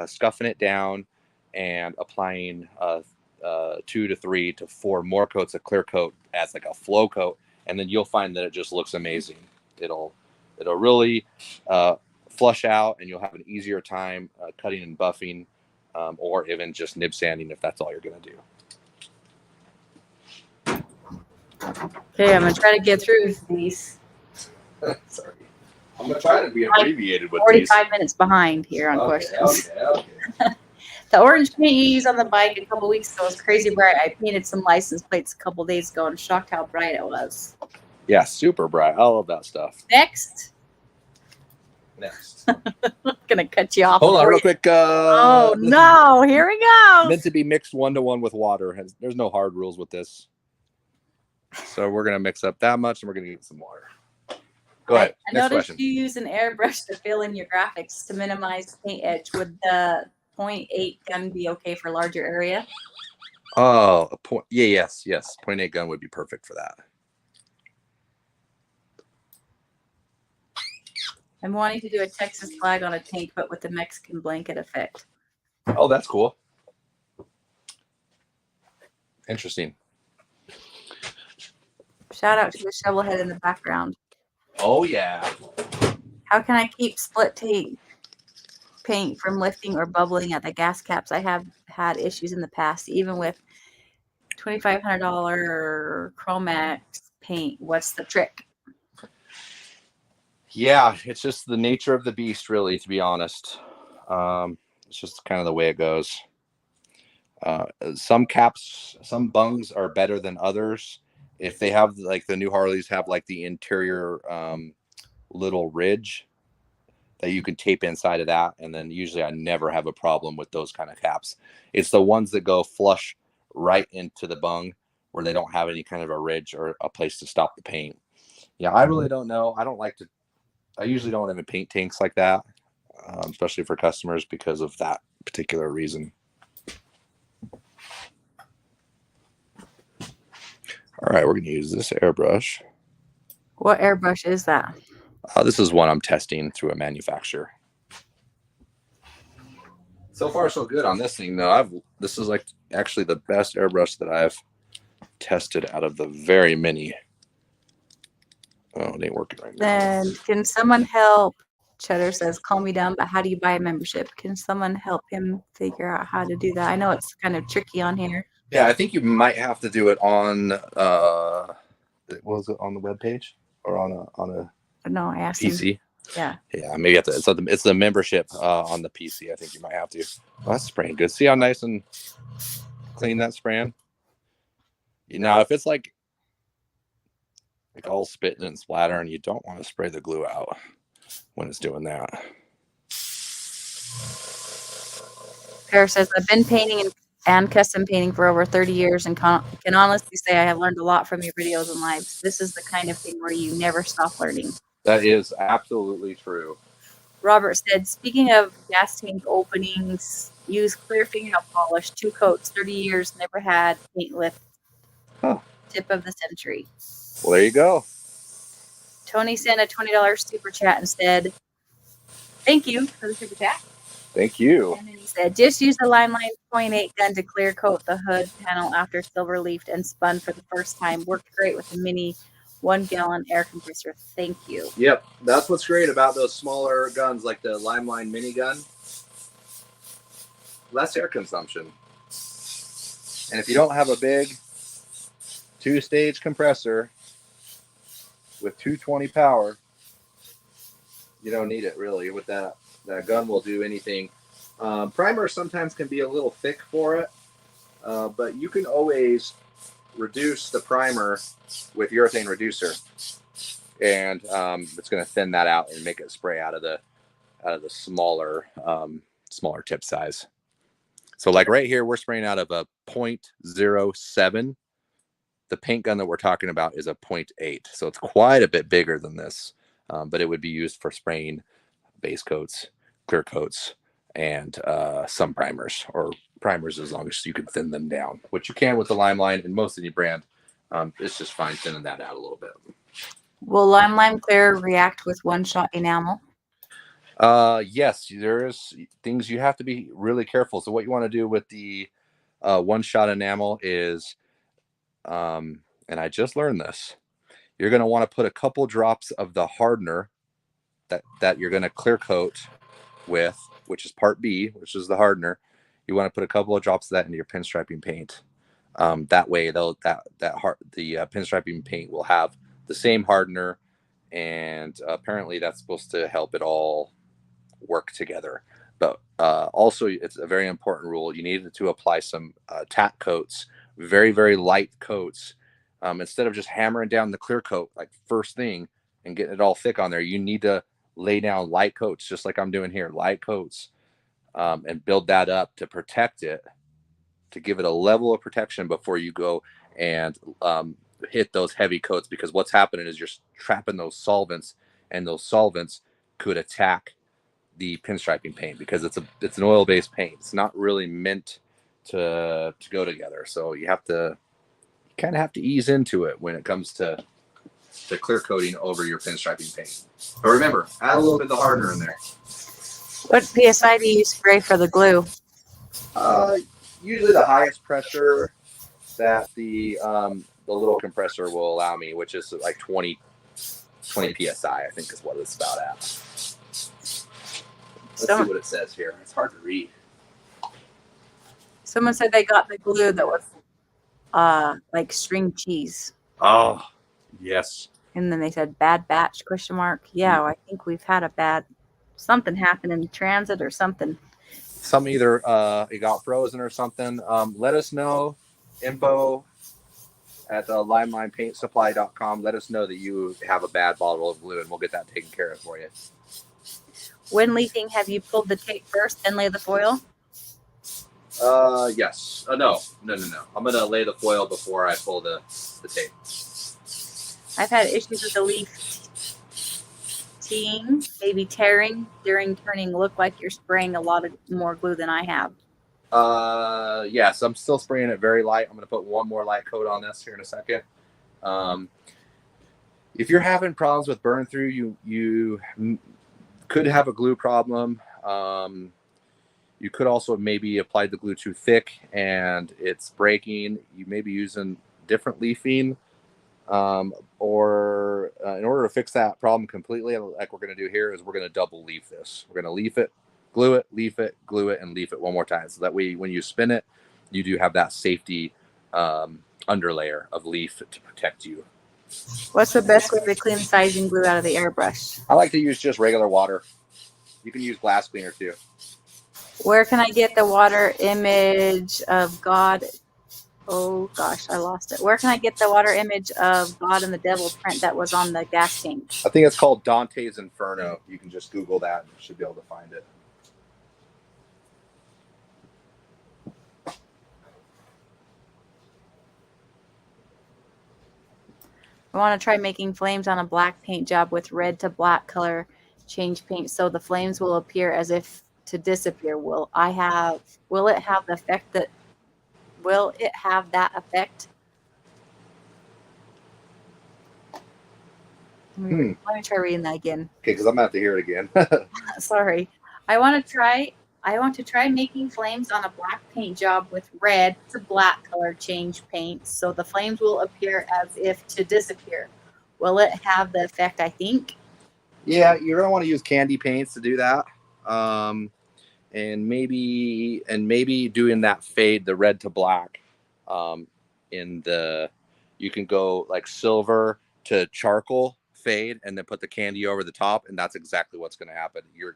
scuffing it down, and applying 2 to 3 to 4 more coats of clear coat as like a flow coat, and then you'll find that it just looks amazing. It'll really flush out, and you'll have an easier time cutting and buffing, or even just nib sanding if that's all you're going to do. Okay, I'm going to try to get through these. Sorry. I'm going to try to be abbreviated with 45 minutes behind here on questions. Okay. The orange paint you used on the bike a couple weeks ago was crazy bright. I painted some license plates a couple days ago and shocked how bright it was. Yeah, super bright. I love that stuff. Next. I'm gonna cut you off. Hold on, real quick. Oh no! Here we go. Meant to be mixed 1-to-1 with water. There's no hard rules with this. So we're gonna mix up that much, and we're gonna get some water. Go ahead. I Next noticed question. you use an airbrush to fill in your graphics to minimize paint edge. Would the 0.8 gun be okay for larger area? Oh, a point. Yeah, yes. 0.8 gun would be perfect for that. I'm wanting to do a Texas flag on a tank, but with the Mexican blanket effect. Oh, that's cool. Interesting. Shout out to the shovel head in the background. Oh, yeah. How can I keep split tape paint from lifting or bubbling at the gas caps? I have had issues in the past, even with $2,500 Chromax paint. What's the trick? Yeah, it's just the nature of the beast, really, to be honest. It's just kind of the way it goes. Some caps, some bungs are better than others. If they have, like, the new Harleys have, like, the interior little ridge that you can tape inside of that, and then usually I never have a problem with those kind of caps. It's the ones that go flush right into the bung where they don't have any kind of a ridge or a place to stop the paint. Yeah, I really don't know. I usually don't even paint tanks like that, especially for customers, because of that particular reason. All right, we're going to use this airbrush. What airbrush is that? This is one I'm testing through a manufacturer. So far, so good on this thing, though. This is like actually the best airbrush that I've tested out of the very many. Oh, it ain't working right now. Then can someone help? Cheddar says, "Call me dumb, but how do you buy a membership? Can someone help him figure out how to do that?" I know it's kind of tricky on here. Yeah, I think you might have to do it on. Was it on the webpage or on a No, I asked PC? him. Yeah. Yeah, maybe you have to. It's the membership on the PC. I think you might have to. Oh, that's spraying good. See how nice and clean that's spraying? Now, if it's like all spitting and splattering, you don't want to spray the glue out when it's doing that. Pear says, "I've been painting and custom painting for over 30 years and can honestly say I have learned a lot from your videos and lives. This is the kind of thing where you never stop learning." That is absolutely true. Robert said, "Speaking of gas tank openings, use clear fingernail polish, 2 coats, 30 years, never had paint lift. Huh. Tip of the century." Well, there you go. Tony sent a $20 super chat instead. Thank you for the super chat. Thank you. And then he said, "Just use the Limelight 0.8 gun to clear coat the hood panel after silver leafed and spun for the first time. Worked great with a mini 1-gallon air compressor. Thank you." Yep, that's what's great about those smaller guns like the Limelight minigun. Less air consumption. And if you don't have a big 2-stage compressor with 220 power, you don't need it really. With that gun will do anything. Primer sometimes can be a little thick for it, but you can always reduce the primer with urethane reducer, and it's going to thin that out and make it spray out of the smaller tip size. So like right here, we're spraying out of a 0.07. The paint gun that we're talking about is a 0.8. So it's quite a bit bigger than this, but it would be used for spraying base coats, clear coats, and some primers, or primers as long as you can thin them down, which you can with the Limelight and most any brand. It's just fine thinning that out a little bit. Will Limelight Clear react with one-shot enamel? Yes, there's things you have to be really careful. So what you want to do with the one-shot enamel is, and I just learned this, you're going to want to put a couple drops of the hardener that you're going to clear coat with, which is part B, which is the hardener. You want to put a couple of drops of that into your pinstriping paint. That way, the pinstriping paint will have the same hardener, and apparently that's supposed to help it all work together. But also, it's a very important rule. You need to apply some tack coats, very, very light coats. Instead of just hammering down the clear coat like first thing and getting it all thick on there, you need to lay down light coats, just like I'm doing here, light coats, and build that up to protect it, to give it a level of protection before you go and hit those heavy coats. Because what's happening is you're trapping those solvents, and those solvents could attack the pinstriping paint, because it's an oil-based paint. It's not really meant to go together. So you kind of have to ease into it when it comes to the clear coating over your pinstriping paint. But remember, add a little bit of the hardener in there. What PSI do you spray for the glue? Usually the highest pressure that the little compressor will allow me, which is like 20 PSI, I think is what it's about at. Let's see what it says here. It's hard to read. Someone said they got the glue that was like string cheese. Oh, yes. And then they said bad batch ? Yeah, I think we've had a bad something happen in transit or something. Some either it got frozen or something. Let us know. Info at limelinepaintsupply.com. Let us know that you have a bad bottle of glue, and we'll get that taken care of for you. When leafing, have you pulled the tape first, then lay the foil? Yes. No. I'm gonna lay the foil before I pull the tape. I've had issues with the leaf teeing, maybe tearing during turning. Look like you're spraying a lot of more glue than I have. Yes, I'm still spraying it very light. I'm gonna put one more light coat on this here in a second. If you're having problems with burn through, you could have a glue problem. You could also maybe apply the glue too thick and it's breaking. You may be using different leafing, or in order to fix that problem completely, like we're going to do here, is we're going to double leaf this. We're going to leaf it, glue it, leaf it, glue it, and leaf it one more time. So that way, when you spin it, you do have that safety underlayer of leaf to protect you. What's the best way to clean sizing glue out of the airbrush? I like to use just regular water. You can use glass cleaner too. Where can I get the water image of God? Oh gosh, I lost it. Where can I get the water image of God and the devil print that was on the gas tank? I think it's called Dante's Inferno. You can just Google that and you should be able to find it. I want to try making flames on a black paint job with red to black color change paint so the flames will appear as if to disappear. Will it have the effect that will it have that effect? Let me try reading that again. Okay, because I'm gonna have to hear it again. Sorry. I want to try making flames on a black paint job with red to black color change paint so the flames will appear as if to disappear. Will it have the effect I think? Yeah, you're gonna want to use candy paints to do that. And maybe doing that fade, the red to black, you can go like silver to charcoal fade and then put the candy over the top, and that's exactly what's going to happen. Your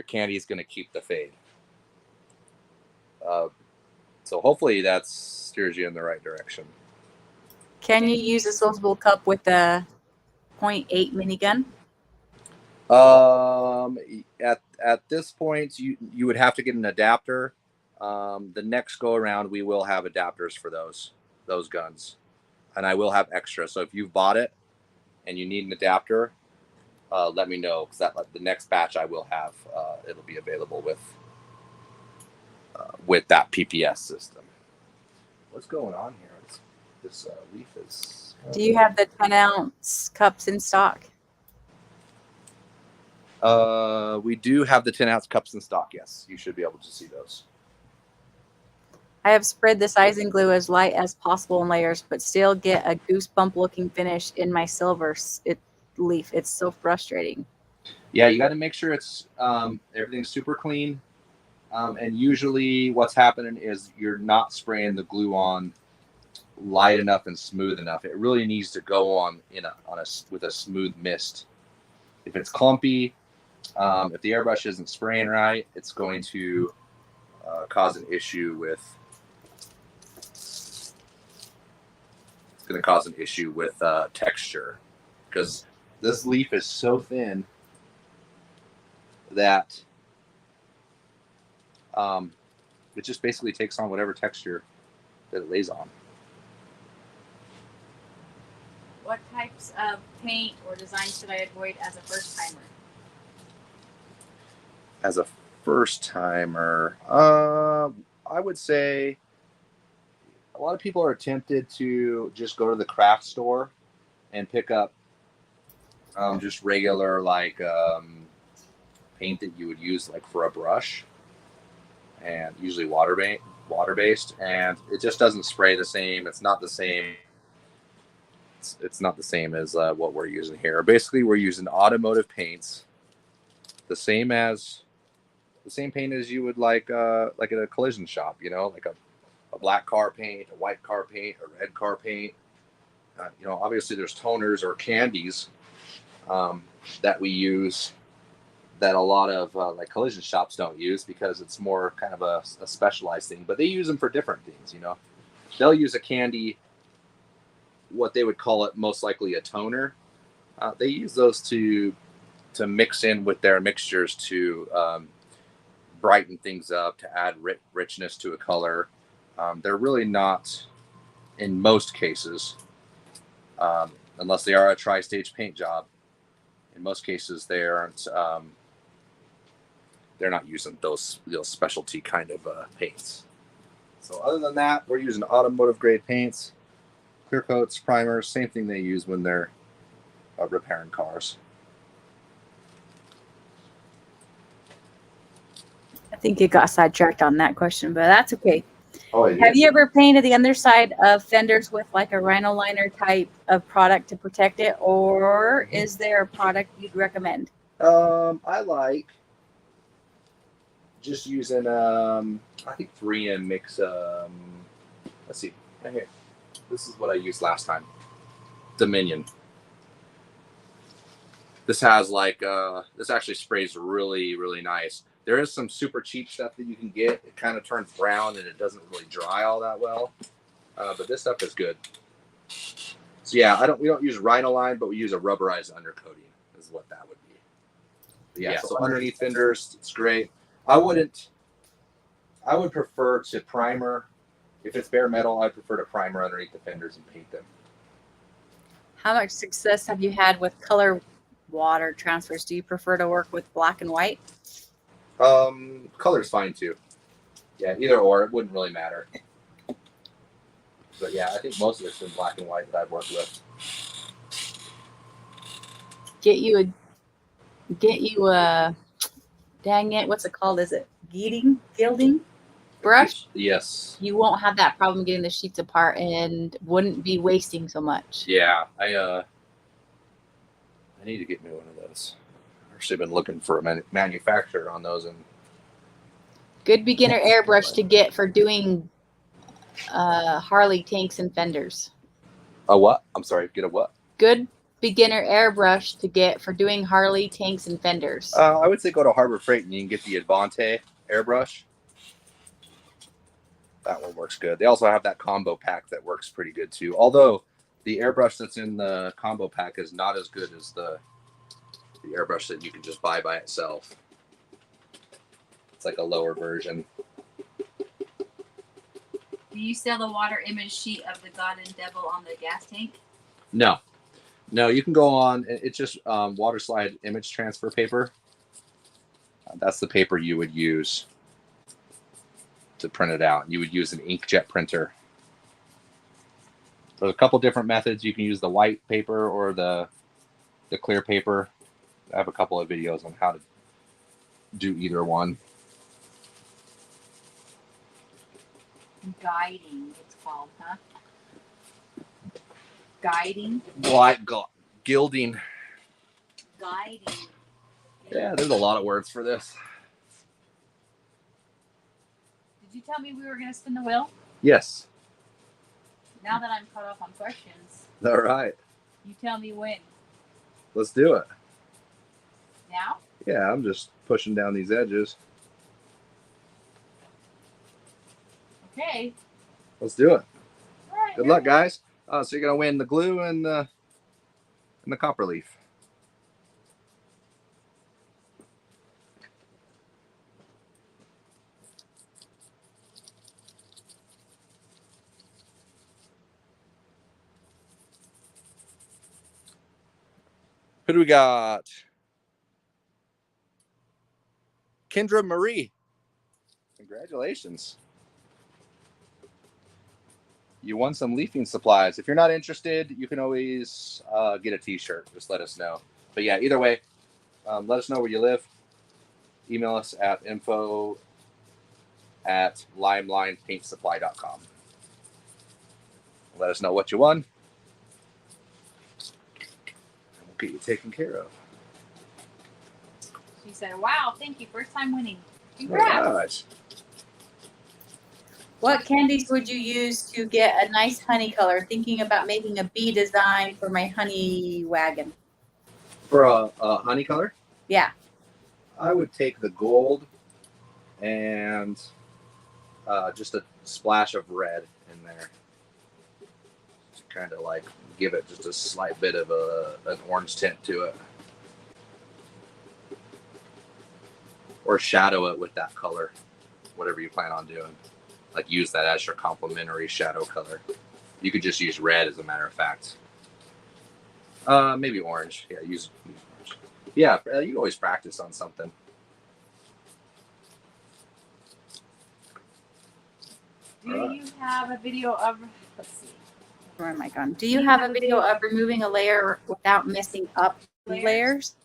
candy is going to keep the fade. So hopefully that steers you in the right direction. Can you use a disposable cup with a 0.8 minigun? At this point, you would have to get an adapter. The next go around, we will have adapters for those guns, and I will have extra. So if you've bought it and you need an adapter, let me know, because the next batch I will have, it'll be available with that PPS system. What's going on here? This leaf is. Do you have the 10-ounce cups in stock? We do have the 10-ounce cups in stock. Yes, you should be able to see those. I have spread the sizing glue as light as possible in layers, but still get a goosebump-looking finish in my silver leaf. It's so frustrating. Yeah, you got to make sure it's everything's super clean. And usually, what's happening is you're not spraying the glue on light enough and smooth enough. It really needs to go on with a smooth mist. If it's clumpy, If the airbrush isn't spraying right, it's going to cause an issue with texture, because this leaf is so thin that it just basically takes on whatever texture that it lays on. What types of paint or designs should I avoid as a first timer? As a first timer, I would say a lot of people are tempted to just go to the craft store and pick up just regular paint that you would use like for a brush, and usually water based, and it just doesn't spray the same. It's not the same. It's not the same as what we're using here. Basically, we're using automotive paints, the same paint as you would like at a collision shop. You know, like a black car paint, a white car paint, a red car paint. You know, obviously there's toners or candies that we use that a lot of like collision shops don't use, because it's more kind of a specialized thing. But they use them for different things. You know, they'll use a candy, what they would call it most likely a toner. They use those to mix in with their mixtures to brighten things up, to add richness to a color. They're really not, in most cases, unless they are a tri-stage paint job, in most cases they aren't. They're not using those specialty kind of paints. So other than that, we're using automotive grade paints, clear coats, primers, same thing they use when they're repairing cars. I think you got sidetracked on that question, but that's okay. Oh, Have you ever painted the underside of fenders with like a rhino liner type of product to protect it, or is there a product you'd recommend? I like just using I think 3M mix. Let's see, right here. This is what I used last time. Dominion. This has this actually sprays really, really nice. There is some super cheap stuff that you can get. It kind of turns brown and it doesn't really dry all that well. But this stuff is good. So yeah, we don't use rhinoline, but we use a rubberized undercoating is what that would be. But yeah, so underneath fenders, it's great. I would prefer to primer. If it's bare metal, I prefer to primer underneath the fenders and paint them. How much success have you had with color water transfers? Do you prefer to work with black and white? Color's fine too. Yeah, either or, it wouldn't really matter. But yeah, I think most of it's been black and white that I've worked with. Get you a dang it, what's it called? Is it gilding brush? Yes. You won't have that problem getting the sheets apart and wouldn't be wasting so much. Yeah, I need to get me one of those. I've actually been looking for a manufacturer on those. And good beginner airbrush to get for doing Harley tanks and fenders. A what? I'm sorry, get a what? Good beginner airbrush to get for doing Harley tanks and fenders. I would say go to Harbor Freight and you can get the Advante airbrush. That one works good. They also have that combo pack that works pretty good too. Although the airbrush that's in the combo pack is not as good as the airbrush that you can just buy by itself. It's like a lower version. Do you sell the water image sheet of the God and Devil on the gas tank? No, you can go on. It's just water slide image transfer paper. That's the paper you would use to print it out. You would use an inkjet printer. There's a couple different methods. You can use the white paper or the clear paper. I have a couple of videos on how to do either one. Guiding, it's called, huh? Guiding? Gilding. Guiding. Yeah, there's a lot of words for this. Did you tell me we were going to spin the wheel? Yes. Now that I'm caught up on questions, All right. you tell me when. Let's do it. Now? Yeah, I'm just pushing down these edges. Okay. Let's do it. All right. Good luck, guys. So you're gonna win the glue and the copper leaf. Who do we got? Kendra Marie. Congratulations. You won some leafing supplies. If you're not interested, you can always get a t-shirt. Just let us know. But yeah, either way, let us know where you live. Email us at info@limelinepaintsupply.com. Let us know what you won. And we'll get you taken care of. She said, wow, thank you. First time winning. Congrats. All right. What candies would you use to get a nice honey color? Thinking about making a bee design for my honey wagon. For a honey color? Yeah. I would take the gold and just a splash of red in there. To kind of like give it just a slight bit of an orange tint to it. Or shadow it with that color, whatever you plan on doing. Like use that as your complementary shadow color. You could just use red, as a matter of fact. Maybe orange. Yeah, use orange. Yeah, you can always practice on something. Do you have a video of, let's see. Where am I gone? Do you have a video of removing a layer without messing up layers?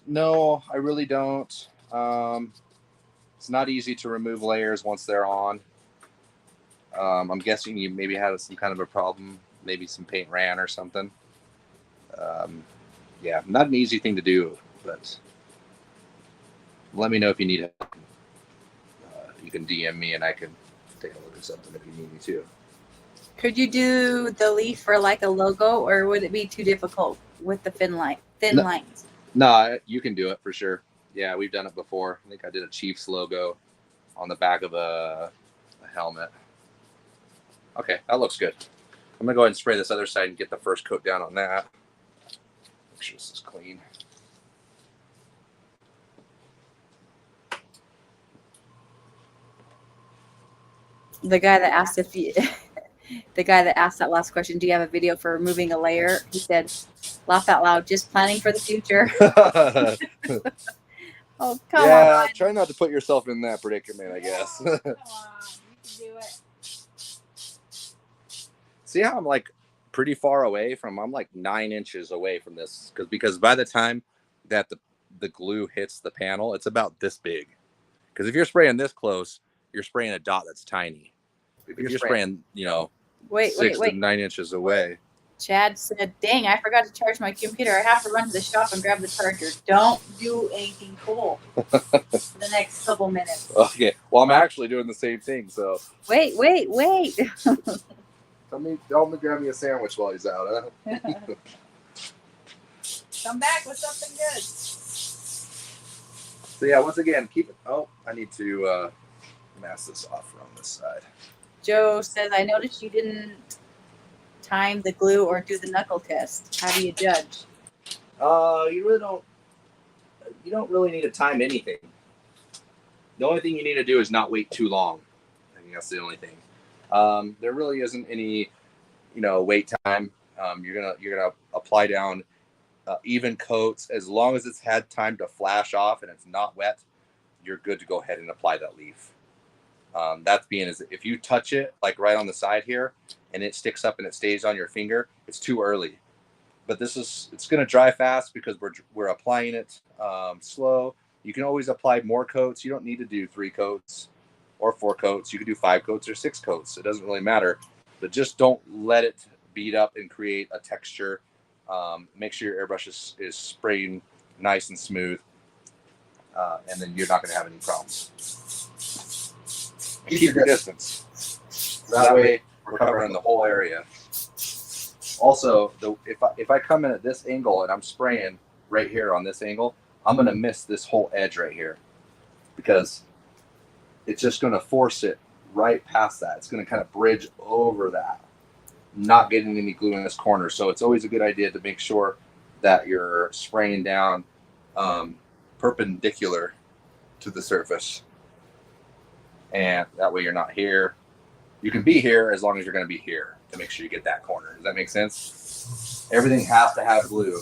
No, I really don't. It's not easy to remove layers once they're on. I'm guessing you maybe had some kind of a problem, maybe some paint ran or something. Yeah, not an easy thing to do, but let me know if you need help. You can DM me and I can take a look at something if you need me to. Could you do the leaf for like a logo, or would it be too difficult with the thin lines? No, you can do it for sure. Yeah, we've done it before. I think I did a Chiefs logo on the back of a helmet. Okay, that looks good. I'm gonna go ahead and spray this other side and get the first coat down on that. Make sure this is clean. The guy that asked the guy that asked that last question, do you have a video for removing a layer? He said, laugh out loud, just planning for the future. Oh, come on. Try not to put yourself in that predicament, I guess. Come on, you can do it. See how I'm like pretty far away from, I'm like 9 inches away from this, because by the time that the glue hits the panel, it's about this big. Because if you're spraying this close, you're spraying a dot that's tiny. If you're spraying, 6 to 9 inches away. Chad said, dang, I forgot to charge my computer. I have to run to the shop and grab the charger. Don't do anything cool for the next couple minutes. Okay. Well, I'm actually doing the same thing, so. Wait. Tell me to grab me a sandwich while he's out, huh? Come back with something good. So yeah, once again, keep it. Oh, I need to mask this off from this side. Joe says, I noticed you didn't time the glue or do the knuckle test. How do you judge? You really don't. You don't really need to time anything. The only thing you need to do is not wait too long. I think that's the only thing. There really isn't any, wait time. You're gonna apply down even coats. As long as it's had time to flash off and it's not wet, you're good to go ahead and apply that leaf. That's being is if you touch it like right on the side here and it sticks up and it stays on your finger, it's too early. But it's going to dry fast because we're applying it slow. You can always apply more coats. You don't need to do 3 coats or 4 coats. You can do 5 coats or 6 coats. It doesn't really matter. But just don't let it beat up and create a texture. Make sure your airbrush is spraying nice and smooth. And then you're not going to have any problems. Keep your distance. That way we're covering the whole area. Also, if I come in at this angle and I'm spraying right here on this angle, I'm going to miss this whole edge right here because it's just going to force it right past that. It's going to kind of bridge over that, not getting any glue in this corner. So it's always a good idea to make sure that you're spraying down perpendicular to the surface. And that way you're not here. You can be here as long as you're going to be here to make sure you get that corner. Does that make sense? Everything has to have glue.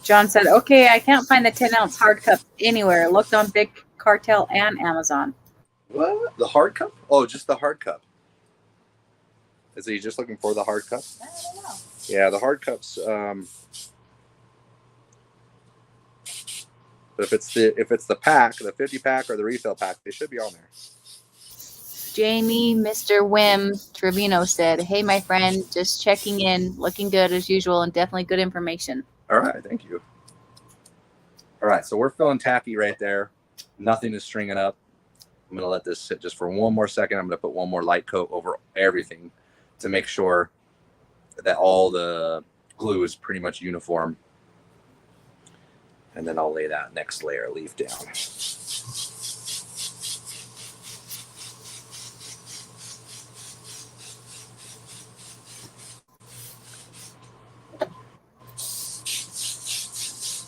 John said, okay, I can't find the 10-ounce hard cup anywhere. Looked on Big Cartel and Amazon. What? The hard cup? Oh, just the hard cup. Is he just looking for the hard cup? I don't know. Yeah, the hard cups. But if it's the pack, the 50 pack or the refill pack, they should be on there. Jamie, Mr. Wim Trevino said, hey, my friend, just checking in, looking good as usual, and definitely good information. All right, thank you. All right, so we're filling tacky right there. Nothing is stringing up. I'm going to let this sit just for one more second. I'm going to put one more light coat over everything to make sure that all the glue is pretty much uniform. And then I'll lay that next layer of leaf down.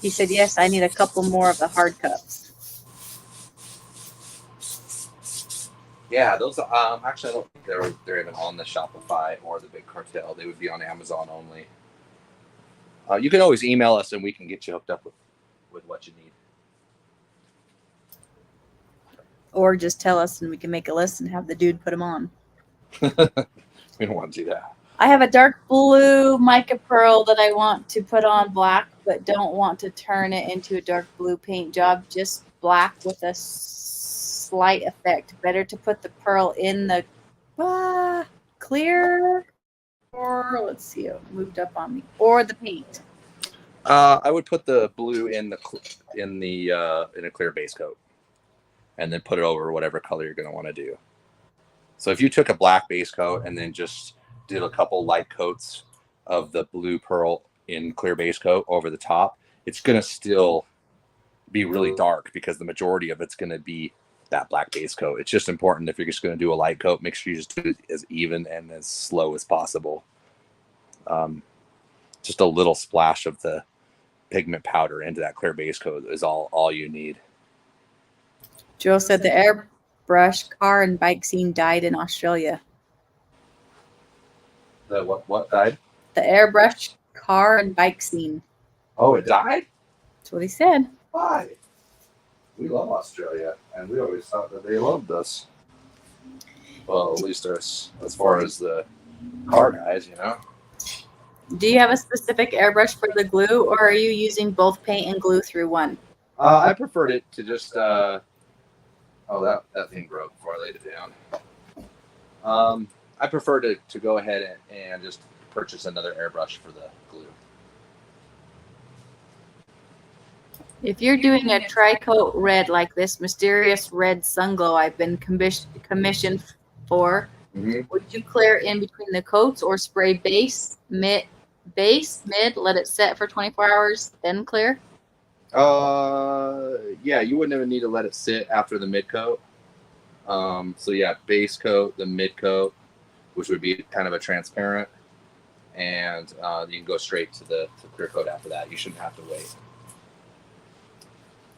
He said, yes, I need a couple more of the hard cups. Yeah, those actually I don't think they're even on the Shopify or the Big Cartel. They would be on Amazon only. You can always email us and we can get you hooked up with what you need. Or just tell us and we can make a list and have the dude put them on. We don't want to do that. I have a dark blue mica pearl that I want to put on black, but don't want to turn it into a dark blue paint job. Just black with a slight effect. Better to put the pearl in the clear, or let's see, it moved up on me, or the paint. I would put the blue in a clear base coat, and then put it over whatever color you're going to want to do. So if you took a black base coat and then just did a couple light coats of the blue pearl in clear base coat over the top, it's going to still be really dark because the majority of it's going to be that black base coat. It's just important if you're just going to do a light coat, make sure you just do it as even and as slow as possible. Just a little splash of the pigment powder into that clear base coat is all you need. Joe said the airbrush car and bike scene died in Australia. The what died? The airbrush car and bike scene. Oh, it died? That's what he said. Why? We love Australia, and we always thought that they loved us. Well, at least as far as the car guys, you know. Do you have a specific airbrush for the glue, or are you using both paint and glue through one? I preferred it to just. Oh, that thing broke before I laid it down. I prefer to go ahead and just purchase another airbrush for the glue. If you're doing a tri-coat red like this mysterious red sunglow I've been commissioned for, would you clear in between the coats or spray base, mid, let it set for 24 hours, then clear? Yeah, you wouldn't even need to let it sit after the mid coat. So yeah, base coat, the mid coat, which would be kind of a transparent, and you can go straight to the clear coat after that. You shouldn't have to wait.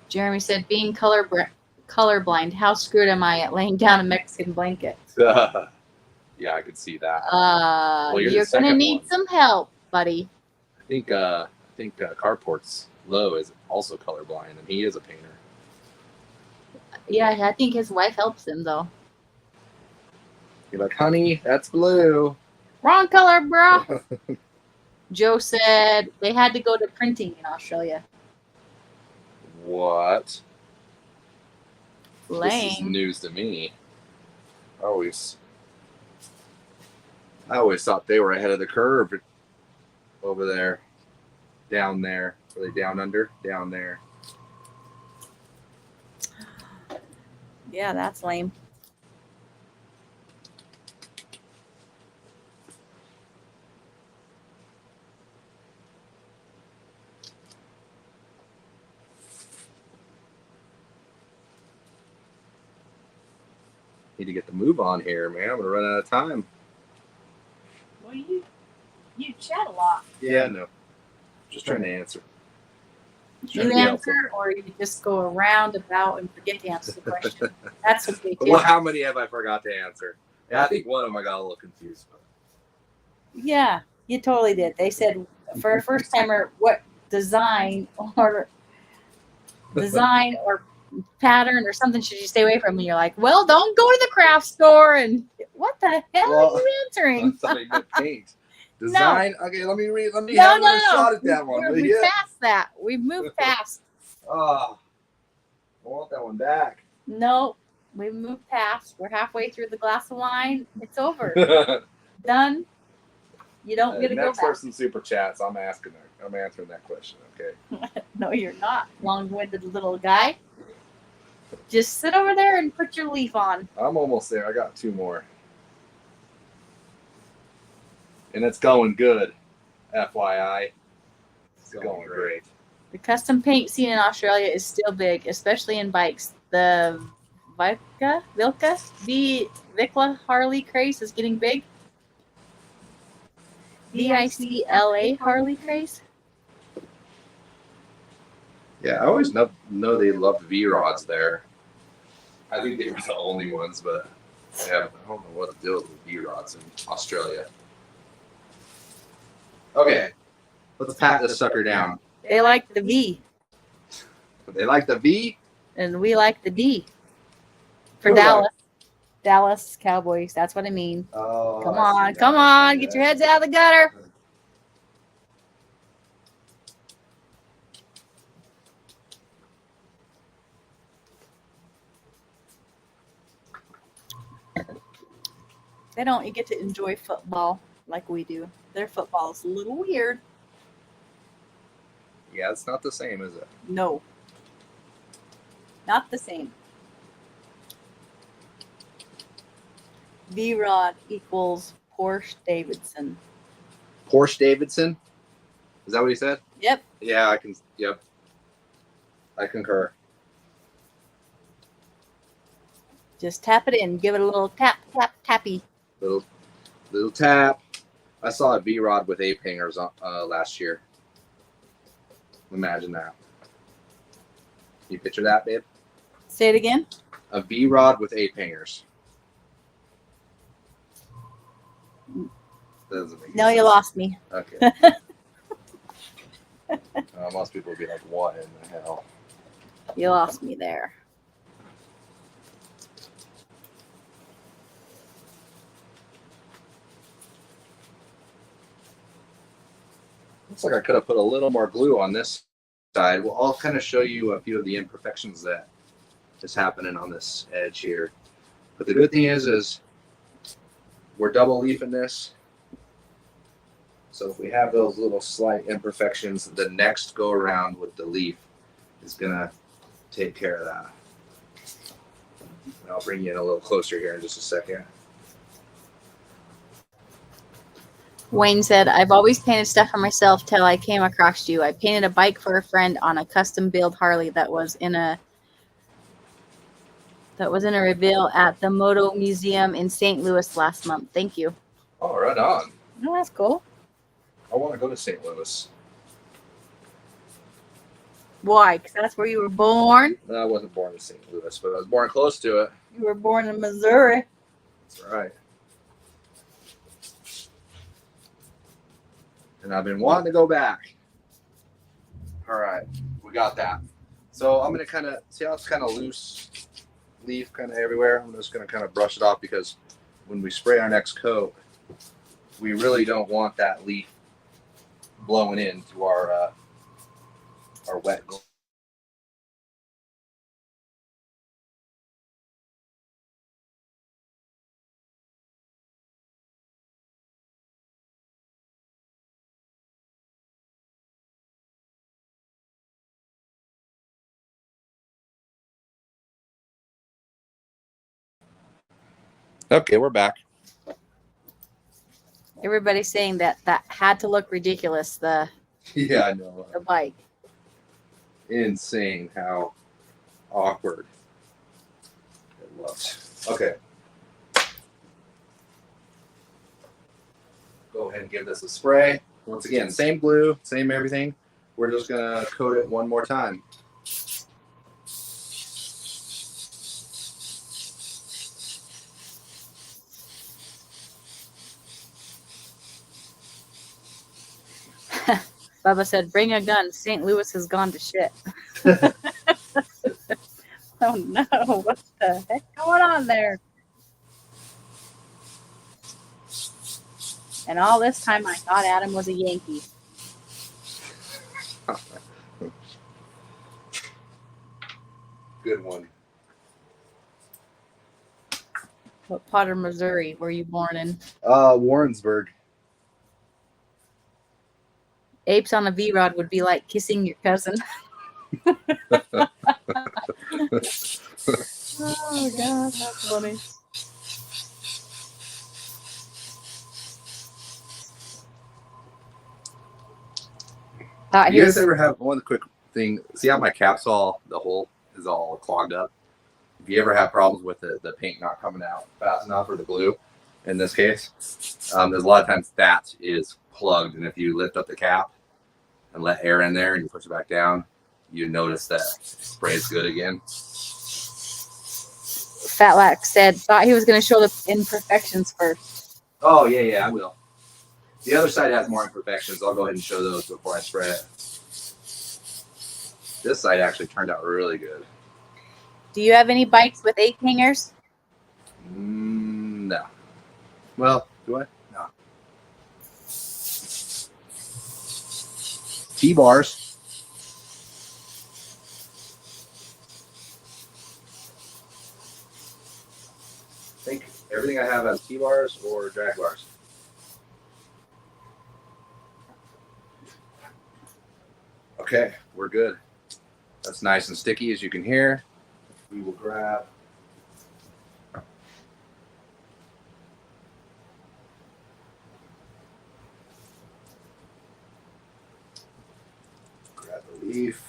Jeremy said, being colorblind, how screwed am I at laying down a Mexican blanket? Yeah, I could see that. Well, you're going to need some help, buddy. I think Carport's Low is also colorblind, and he is a painter. Yeah, I think his wife helps him, though. You're like, honey, that's blue. Wrong color, bro. Joe said they had to go to printing in Australia. What? Lame. This is news to me. I always thought they were ahead of the curve over there. Down there. Are they down under? Down there. Yeah, that's lame. Need to get the move on here, man. I'm gonna run out of time. Well, you chat a lot. Yeah, no. Just trying to answer. You answer, or you just go around about and forget to answer the question. That's okay too. Well, how many have I forgot to answer? Yeah, I think one of them I got a little confused. Yeah, you totally did. They said for a first timer, what design or pattern or something should you stay away from? And you're like, well, don't go to the craft store. And what the hell are you answering? Somebody meant paint. Design. No. Okay, let me read. Let me no, have no, another shot at that one. We've passed that. We've moved past. Oh, I want that one back. No, we've moved past. We're halfway through the glass of wine. It's over. Done. You don't get to go back. Next person super chats. I'm answering that question. Okay. No, you're not, long-winded little guy. Just sit over there and put your leaf on. I'm almost there. I got 2 more. And it's going good, FYI. It's going great. The custom paint scene in Australia is still big, especially in bikes. The Vicla Harley craze is getting big. VICLA Harley craze. Yeah, I always know they loved V-rods there. I think they were the only ones, but yeah, I don't know what to do with V-rods in Australia. Okay, let's pat this sucker down. They like the V. They like the V? And we like the D. For Dallas. Dallas Cowboys. That's what I mean. Oh, come on. Get your heads out of the gutter. They don't get to enjoy football like we do. Their football is a little weird. Yeah, it's not the same, is it? No. Not the same. V-Rod equals Porsche Davidson. Porsche Davidson? Is that what he said? Yep. Yeah, yep. I concur. Just tap it in. Give it a little tappy. Little tap. I saw a V-Rod with ape hangers last year. Imagine that. Can you picture that, babe? Say it again. A V-Rod with ape hangers. No, you lost me. Okay. Most people would be like, what in the hell? You lost me there. Looks like I could have put a little more glue on this side. Well, I'll kind of show you a few of the imperfections that is happening on this edge here. But the good thing is we're double leafing this. So if we have those little slight imperfections, the next go around with the leaf is going to take care of that. And I'll bring you in a little closer here in just a second. Wayne said, I've always painted stuff for myself till I came across you. I painted a bike for a friend on a custom build Harley that was in a reveal at the Moto Museum in St. Louis last month. Thank you. Oh, right on. Oh, that's cool. I want to go to St. Louis. Why? Because that's where you were born? No, I wasn't born in St. Louis, but I was born close to it. You were born in Missouri. That's right. And I've been wanting to go back. All right, we got that. So I'm going to kind of, see how it's kind of loose leaf kind of everywhere? I'm just going to kind of brush it off because when we spray our next coat, we really don't want that leaf blowing into our wet glue. Okay, we're back. Everybody's saying that had to look ridiculous, the I know. the bike. Insane how awkward it looks. Okay, go ahead and give this a spray. Once again, same glue, same everything. We're just gonna coat it one more time. Bubba said, "Bring a gun. St. Louis has gone to shit." Oh no! What the heck going on there? And all this time, I thought Adam was a Yankee. Good one. What part of Missouri were you born in? Warrensburg. Apes on a V-Rod would be like kissing your cousin. Oh God, that's funny. You guys ever have one quick thing? See how my cap's the hole is all clogged up? If you ever have problems with the paint not coming out fast enough or the glue, in this case, there's a lot of times that is plugged. And if you lift up the cap and let air in there and you push it back down, you notice that spray is good again. Fatlack said, thought he was going to show the imperfections first. Oh, yeah, I will. The other side has more imperfections. I'll go ahead and show those before I spray it. This side actually turned out really good. Do you have any bikes with 8 hangers? No. Well, do I? No. T-bars. I think everything I have has T-bars or drag bars. Okay, we're good. That's nice and sticky, as you can hear. We will grab the leaf.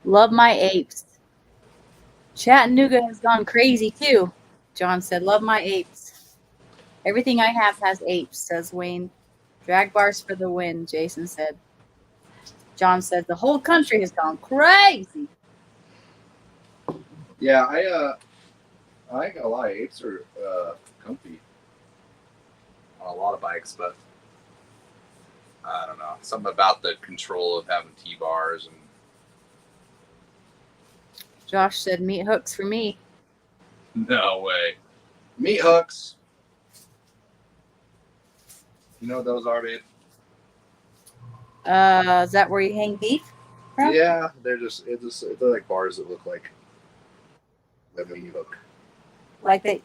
Love my apes. Chattanooga has gone crazy too. John said, love my apes. Everything I have has apes, says Wayne. Drag bars for the win, Jason said. John said, the whole country has gone crazy. Yeah, I got a lot of apes are comfy on a lot of bikes, but I don't know. Something about the control of having T-bars and Josh said, meat hooks for me. no way. Meat hooks. You know what those are, babe? Is that where you hang beef from? Yeah, they're like bars that look like a meat hook. Like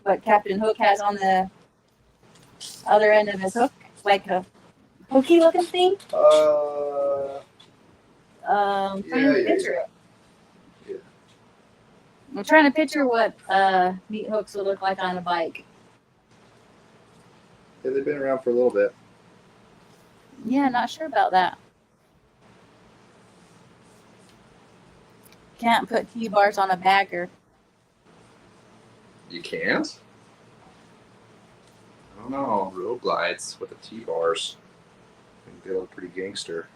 what Captain Hook has on the other end of his hook, like a hooky looking thing. Trying to picture it. Yeah. I'm trying to picture what meat hooks would look like on a bike. Yeah, they've been around for a little bit. Yeah, not sure about that. Can't put T-bars on a bagger. You can't? I don't know. Road glides with the T-bars. I think they look pretty gangster.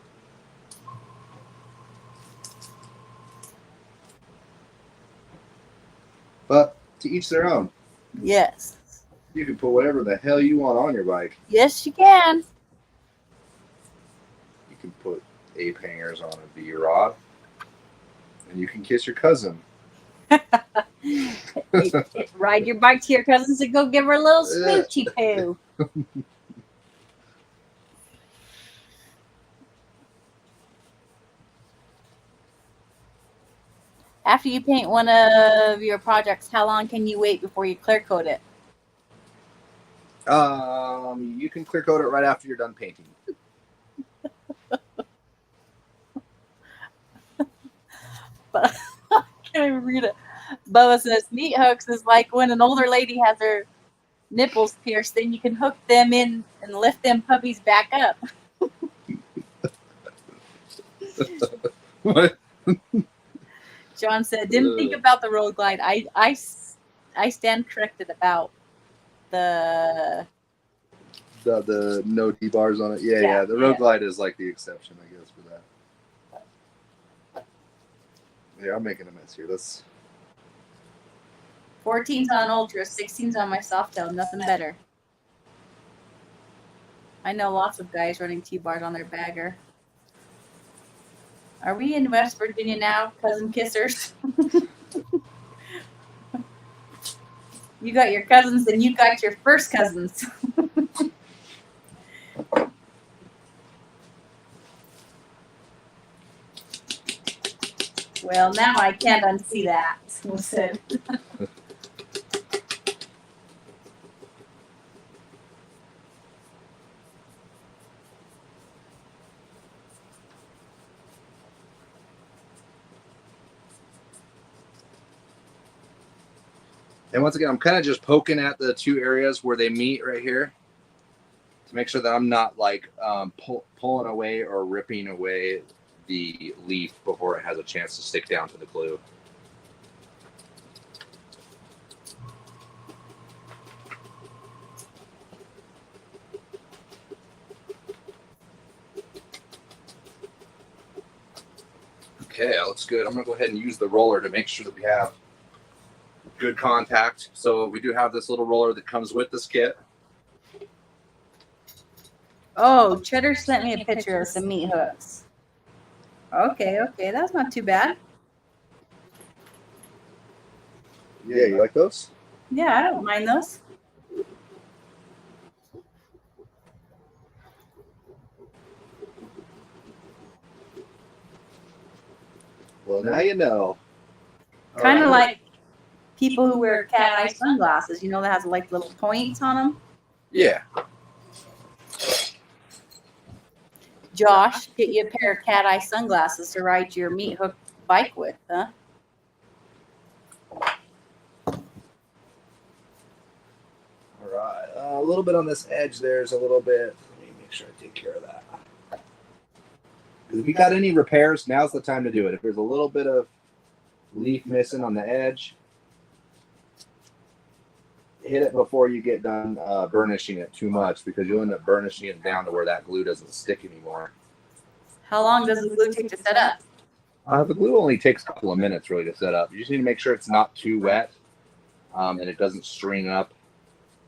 But to each their own. Yes. You can put whatever the hell you want on your bike. Yes, you can. You can put ape hangers on a V-rod. And you can kiss your cousin. Ride your bike to your cousin's and go give her a little smoochy poo. After you paint one of your projects, how long can you wait before you clear coat it? You can clear coat it right after you're done painting. But I can't even read it. Bubba says meat hooks is like when an older lady has her nipples pierced, then you can hook them in and lift them puppies back up. What? John said, didn't think about the road glide. I stand corrected about the no D-bars on it. Yeah. The road glide is like the exception, I guess, for that. Yeah, I'm making a mess here. Let's 14's on Ultra, 16's on my Softail. Nothing better. I know lots of guys running T-bars on their bagger. Are we in West Virginia now, cousin kissers? You got your cousins and you got your first cousins. Well, now I can't unsee that. Said. And once again, I'm kind of just poking at the two areas where they meet right here to make sure that I'm not like pulling away or ripping away the leaf before it has a chance to stick down to the glue. Okay, that looks good. I'm going to go ahead and use the roller to make sure that we have good contact. So we do have this little roller that comes with this kit. Oh, Cheddar sent me a picture of some meat hooks. Okay, that's not too bad. Yeah, you like those? Yeah, I don't mind those. Well, now you know. Kind of like people who wear cat eye sunglasses, you know, that has like little points on them. Yeah. Josh, get you a pair of cat eye sunglasses to ride your meat hook bike with, huh? All right. A little bit on this edge there's a little bit. Let me make sure I take care of that. If you got any repairs, now's the time to do it. If there's a little bit of leaf missing on the edge, hit it before you get done burnishing it too much, because you'll end up burnishing it down to where that glue doesn't stick anymore. How long does the glue take to set up? The glue only takes a couple of minutes really to set up. You just need to make sure it's not too wet and it doesn't string up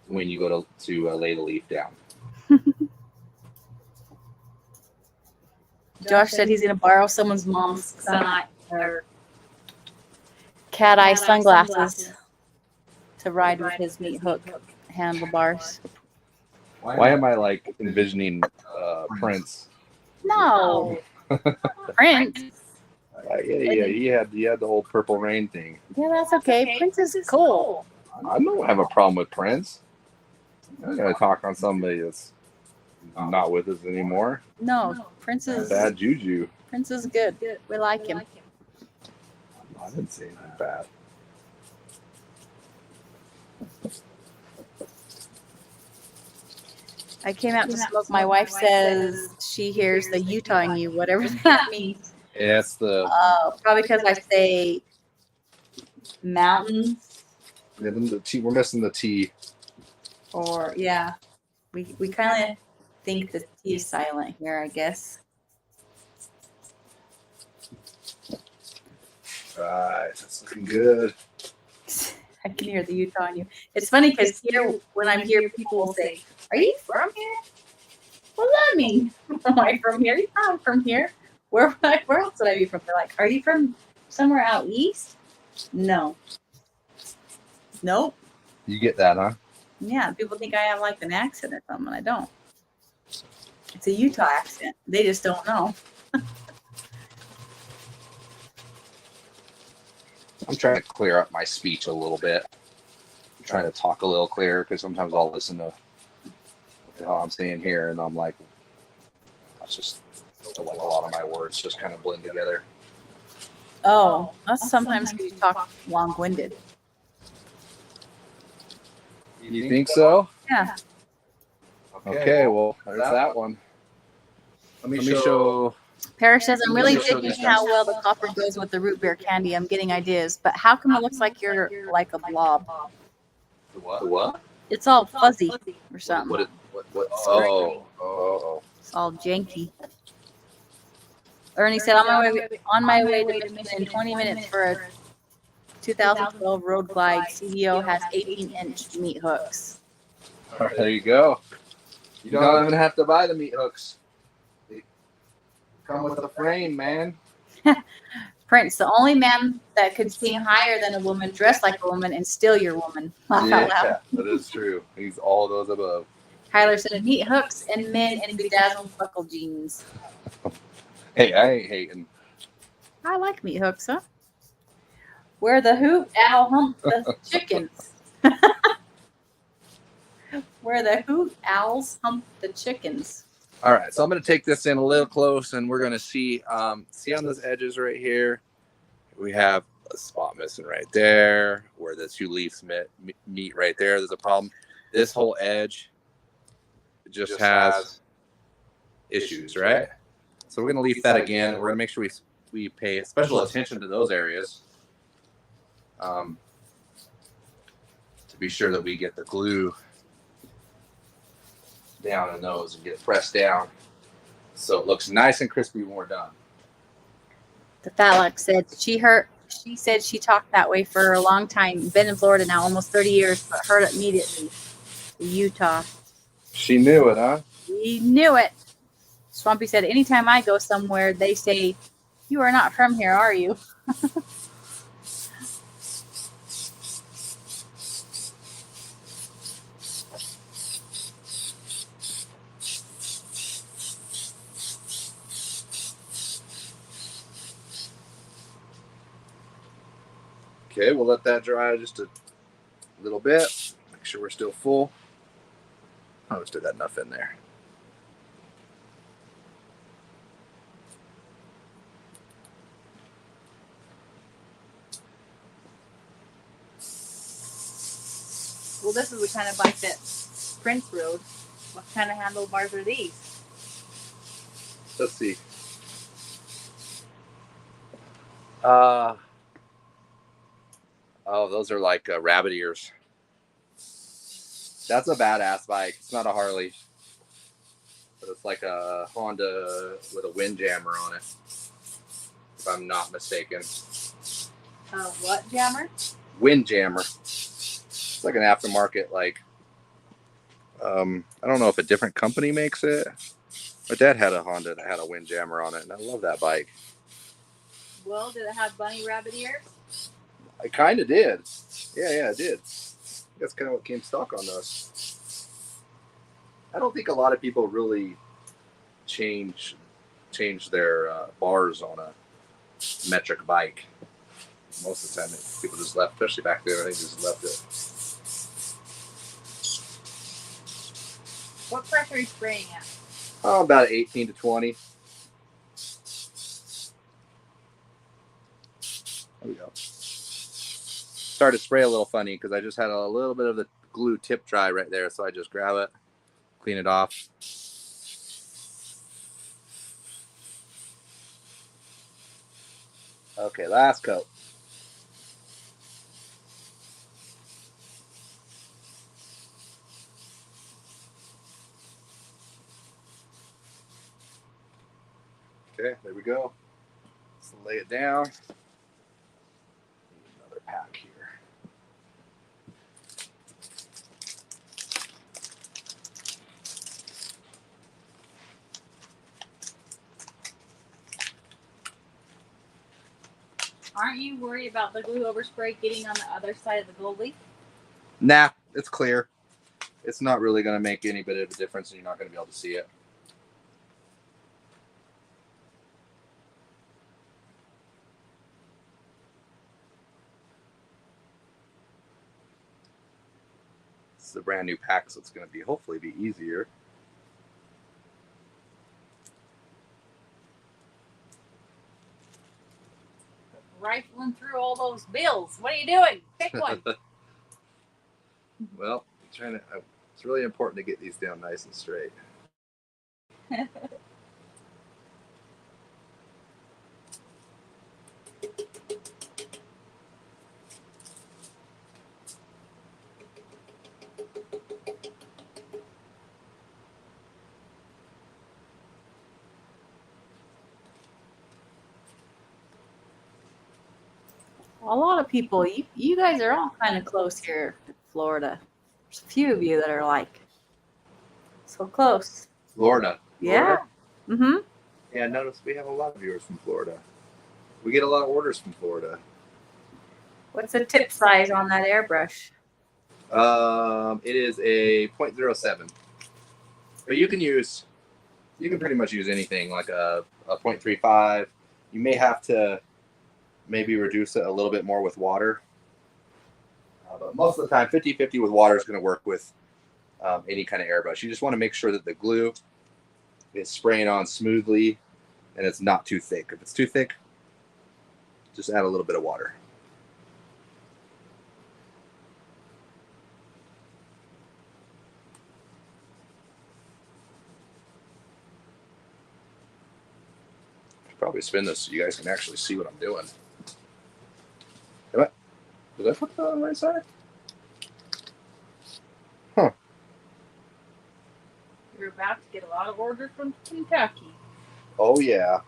when you go to lay the leaf down. Josh said he's going to borrow someone's mom's cat eye sunglasses to ride with his meat hook handlebars. Why am I like envisioning Prince? No. Prince? Yeah, he had the whole Purple Rain thing. Yeah, that's okay. Prince is cool. I don't have a problem with Prince. I'm going to talk on somebody that's not with us anymore. No, Prince is bad juju. Prince is good. We like him. I didn't say anything bad. I came out to smoke. My wife says she hears the Utah in you, whatever that means. Yeah, it's the probably because I say mountains. Yeah, the T. We're missing the T. Or yeah, we kind of think the T is silent here, I guess. Right, that's looking good. I can hear the Utah in you. It's funny because here, when I'm here, people will say, "Are you from here?" What does that mean? Am I from here? Yeah, I'm from here. Where else would I be from? They're like, "Are you from somewhere out east?" No. Nope. You get that, huh? Yeah, people think I have like an accent or something. I don't. It's a Utah accent. They just don't know. I'm trying to clear up my speech a little bit. I'm trying to talk a little clearer because sometimes I'll listen to how I'm seeing here, and I'm like, that's just like a lot of my words just kind of blend together. Oh, that's sometimes because you talk long-winded. You think so? Yeah. Okay, well, there's that one. Let me show. Paris says, I'm really Let me show digging these how guys. well the copper goes with the root beer candy. I'm getting ideas, but how come it looks like you're like a blob? The what? It's all fuzzy or something. What? Oh. It's all janky. Ernie said, on my way to Michigan in 20 minutes for a 2012 Road Glide. CDO has 18-inch meat hooks. All right, there you go. You don't even have to buy the meat hooks. They come with the frame, man. Prince, the only man that could sing higher than a woman, dress like a woman, and still your woman. Laugh out loud. That is true. He's all those above. Tyler said, meat hooks and men in bedazzled buckle jeans. Hey, I ain't hating. I like meat hooks, huh? Where the hoot owl hump the chickens. Where the hoot owls hump the chickens. All right, so I'm going to take this in a little close, and we're going to see on those edges right here, we have a spot missing right there, where the two leaves meet right there. There's a problem. This whole edge just has issues, right? So we're going to leave that again. We're going to make sure we pay special attention to those areas to be sure that we get the glue down in those and get pressed down so it looks nice and crispy when we're done. The Phallic said she said she talked that way for a long time. Been in Florida now almost 30 years, but heard it immediately. Utah. She knew it, huh? We knew it. Swampy said, anytime I go somewhere, they say, you are not from here, are you? Okay, we'll let that dry just a little bit. Make sure we're still full. I'll just do that enough in there. Well, this is the kind of bike that Prince rode. What kind of handlebars are these? Let's see. Oh, those are like rabbit ears. That's a badass bike. It's not a Harley, but it's like a Honda with a windjammer on it, if I'm not mistaken. What jammer? Windjammer. It's like an aftermarket, like, I don't know if a different company makes it. My dad had a Honda that had a windjammer on it, and I love that bike. Well, did it have bunny rabbit ears? I kind of did. Yeah, it did. That's kind of what came stock on those. I don't think a lot of people really change their bars on a metric bike. Most of the time, people just left, especially back there, I think just left it. What pressure are you spraying at? Oh, about 18 to 20. There we go. Started to spray a little funny because I just had a little bit of the glue tip dry right there, so I just grab it, clean it off. Okay, last coat. Okay, there we go. Let's lay it down. Another pack here. Aren't you worried about the glue overspray getting on the other side of the gold leaf? Nah, it's clear. It's not really going to make any bit of a difference, and you're not going to be able to see it. This is a brand new pack, so it's going to hopefully be easier. rifling through all those bills. What are you doing? Pick one. Well, it's really important to get these down nice and straight. A lot of people, you guys are all kind of close here in Florida. There's a few of you that are like so close. Florida. Yeah. Mm-hmm. Yeah, notice we have a lot of viewers from Florida. We get a lot of orders from Florida. What's the tip size on that airbrush? It is a 0.07. But you can pretty much use anything like a 0.35. You may have to maybe reduce it a little bit more with water. But most of the time, 50-50 with water is going to work with any kind of airbrush. You just want to make sure that the glue is spraying on smoothly and it's not too thick. If it's too thick, just add a little bit of water. Probably spin this so you guys can actually see what I'm doing. Did I put that on the right side? Huh. You're about to get a lot of orders from Kentucky. Oh, yeah.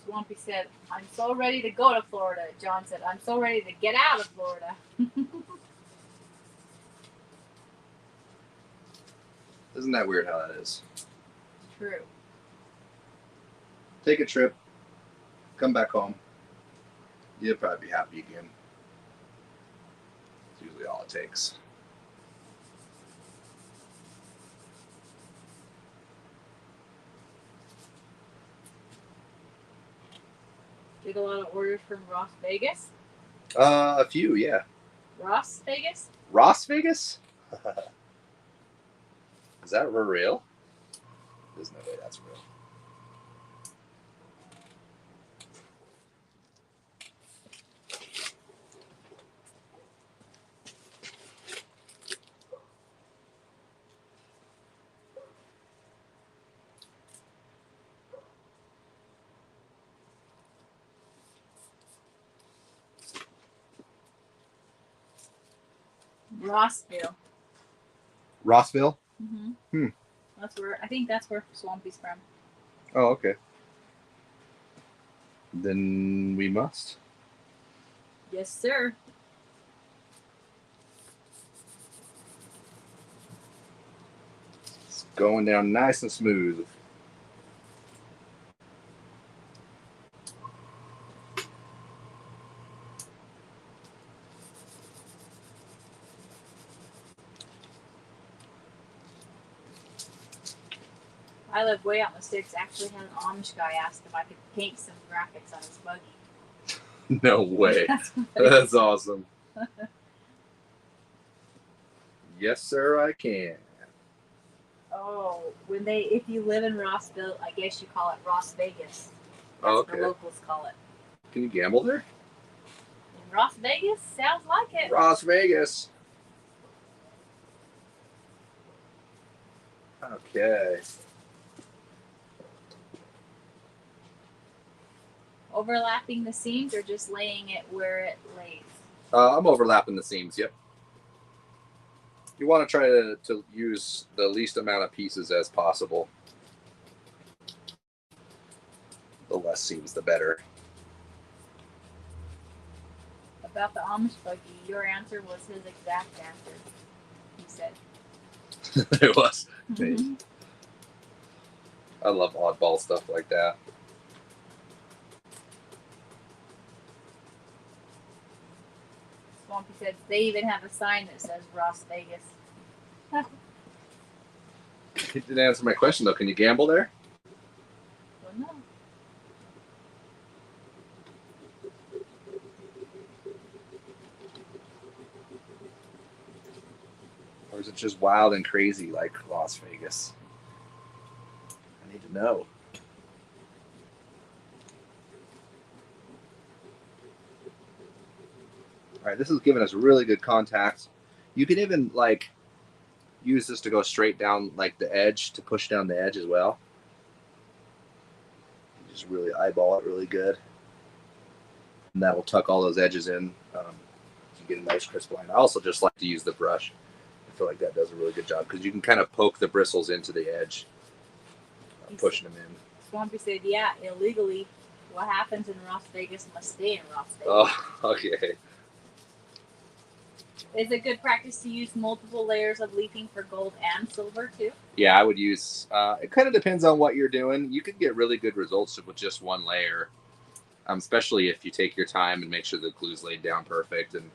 Swampy said, I'm so ready to go to Florida. John said, I'm so ready to get out of Florida. Isn't that weird how that is? True. Take a trip, come back home. You'll probably be happy again. It's usually all it takes. Get a lot of orders from Las Vegas. A few, yeah. Las Vegas? Las Vegas? Is that real? There's no way that's real. Rossville. Rossville? Mm-hmm. I think that's where Swampy's from. Oh, okay. Then we must. Yes, sir. It's going down nice and smooth. I live way out in the sticks. Actually had an Amish guy ask if I could paint some graphics on his buggy. No way. That's awesome. Yes, sir, I can. Oh, if you live in Rossville, I guess you call it Ross Vegas. That's what the locals call it. Can you gamble there? In Ross Vegas? Sounds like it. Las Vegas. Okay. Overlapping the seams or just laying it where it lays? I'm overlapping the seams, yep. You want to try to use the least amount of pieces as possible. The less seams, the better. About the Amish buggy, your answer was his exact answer, he said. It was. Mm-hmm. I love oddball stuff like that. Swampy said they even have a sign that says Ross Vegas. You didn't answer my question though. Can you gamble there? Well, no. Or is it just wild and crazy like Las Vegas? need to know. All right, this is giving us really good contacts. You can even like use this to go straight down like the edge, to push down the edge as well. Just really eyeball it really good. And that will tuck all those edges in. You get a nice crisp line. I also just like to use the brush. I feel like that does a really good job because you can kind of poke the bristles into the edge, pushing them in. Swampy said, yeah, illegally, what happens in Las Vegas must stay in Las Vegas. Oh, okay. Is it good practice to use multiple layers of leafing for gold and silver too? Yeah, I would use, it kind of depends on what you're doing. You could get really good results with just one layer, especially if you take your time and make sure the glue's laid down perfect, and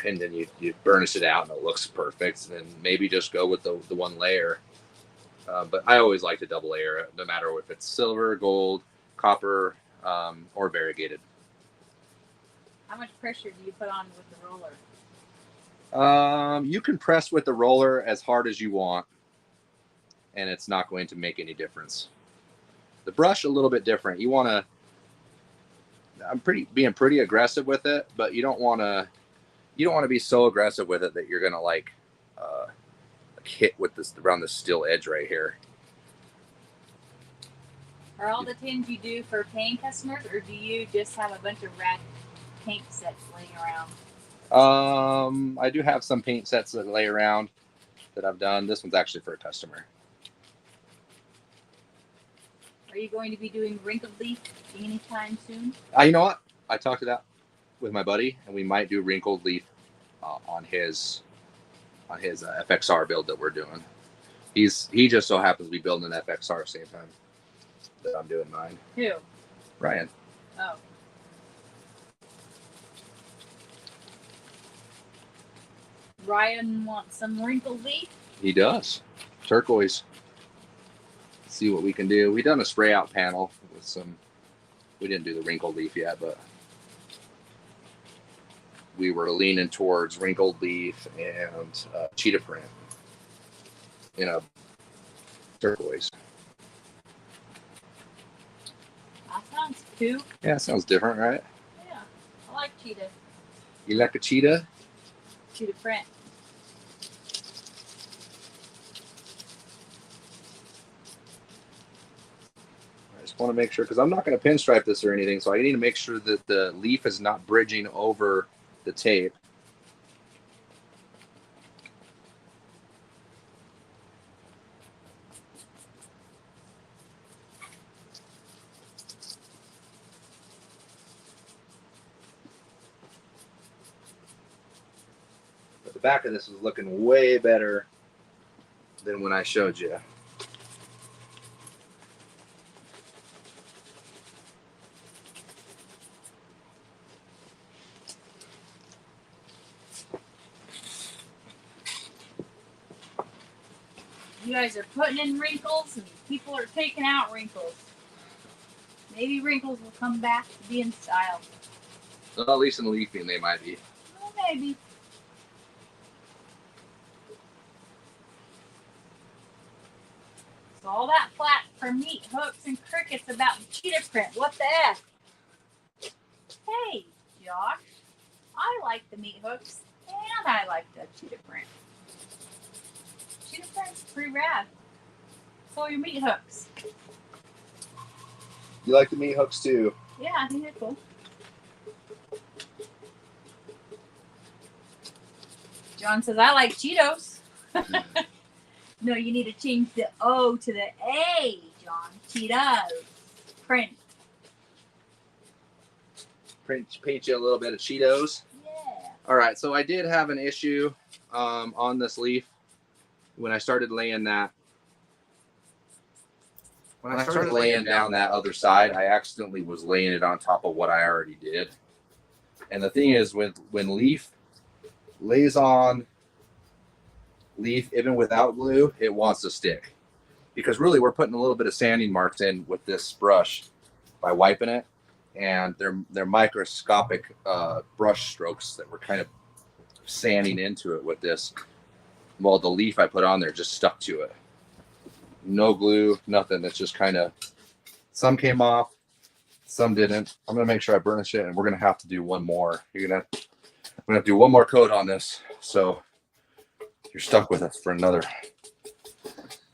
then you burnish it out and it looks perfect. And then maybe just go with the one layer. But I always like to double layer it, no matter if it's silver, gold, copper, or variegated. How much pressure do you put on with the roller? You can press with the roller as hard as you want, and it's not going to make any difference. The brush a little bit different. You want to. I'm being pretty aggressive with it, but you don't want to. You don't want to be so aggressive with it that you're gonna like hit with this around the steel edge right here. Are all the tins you do for paying customers, or do you just have a bunch of rad paint sets laying around? I do have some paint sets that lay around that I've done. This one's actually for a customer. Are you going to be doing wrinkled leaf anytime soon? You know what? I talked to that with my buddy, and we might do wrinkled leaf on his FXR build that we're doing. He just so happens to be building an FXR at the same time that I'm doing mine. Who? Ryan. Oh. Ryan wants some wrinkled leaf? He does. Turquoise. Let's see what we can do. We done a spray out panel with some. We didn't do the wrinkled leaf yet, but we were leaning towards wrinkled leaf and cheetah print in a turquoise. That sounds cool. Yeah, it sounds different, right? Yeah, I like cheetah. You like a cheetah? Cheetah print. I just want to make sure, because I'm not going to pinstripe this or anything, so I need to make sure that the leaf is not bridging over the tape. But the back of this is looking way better than when I showed you. You guys are putting in wrinkles and people are taking out wrinkles. Maybe wrinkles will come back to be in style. Well, at least in leafing they might be. Well, maybe. So all that flat for meat hooks and crickets about the cheetah print. What the F? Hey, Josh. I like the meat hooks and I like the cheetah print. Cheetah print's pretty rad. So are your meat hooks. You like the meat hooks too? Yeah, I think they're cool. John says, I like Cheetos. No, you need to change the O to the A, John. Cheetos. Print. Paint you a little bit of Cheetos. Yeah. All right, so I did have an issue on this leaf when I started laying that. When I started laying down that other side, I accidentally was laying it on top of what I already did. And the thing is, when leaf lays on leaf, even without glue, it wants to stick. Because really, we're putting a little bit of sanding marks in with this brush by wiping it. And they're microscopic brush strokes that we're kind of sanding into it with this. Well, the leaf I put on there just stuck to it. No glue, nothing. It's just kind of, some came off, some didn't. I'm going to make sure I burnish it, and we're going to have to do one more. I'm going to have to do one more coat on this. So you're stuck with us for another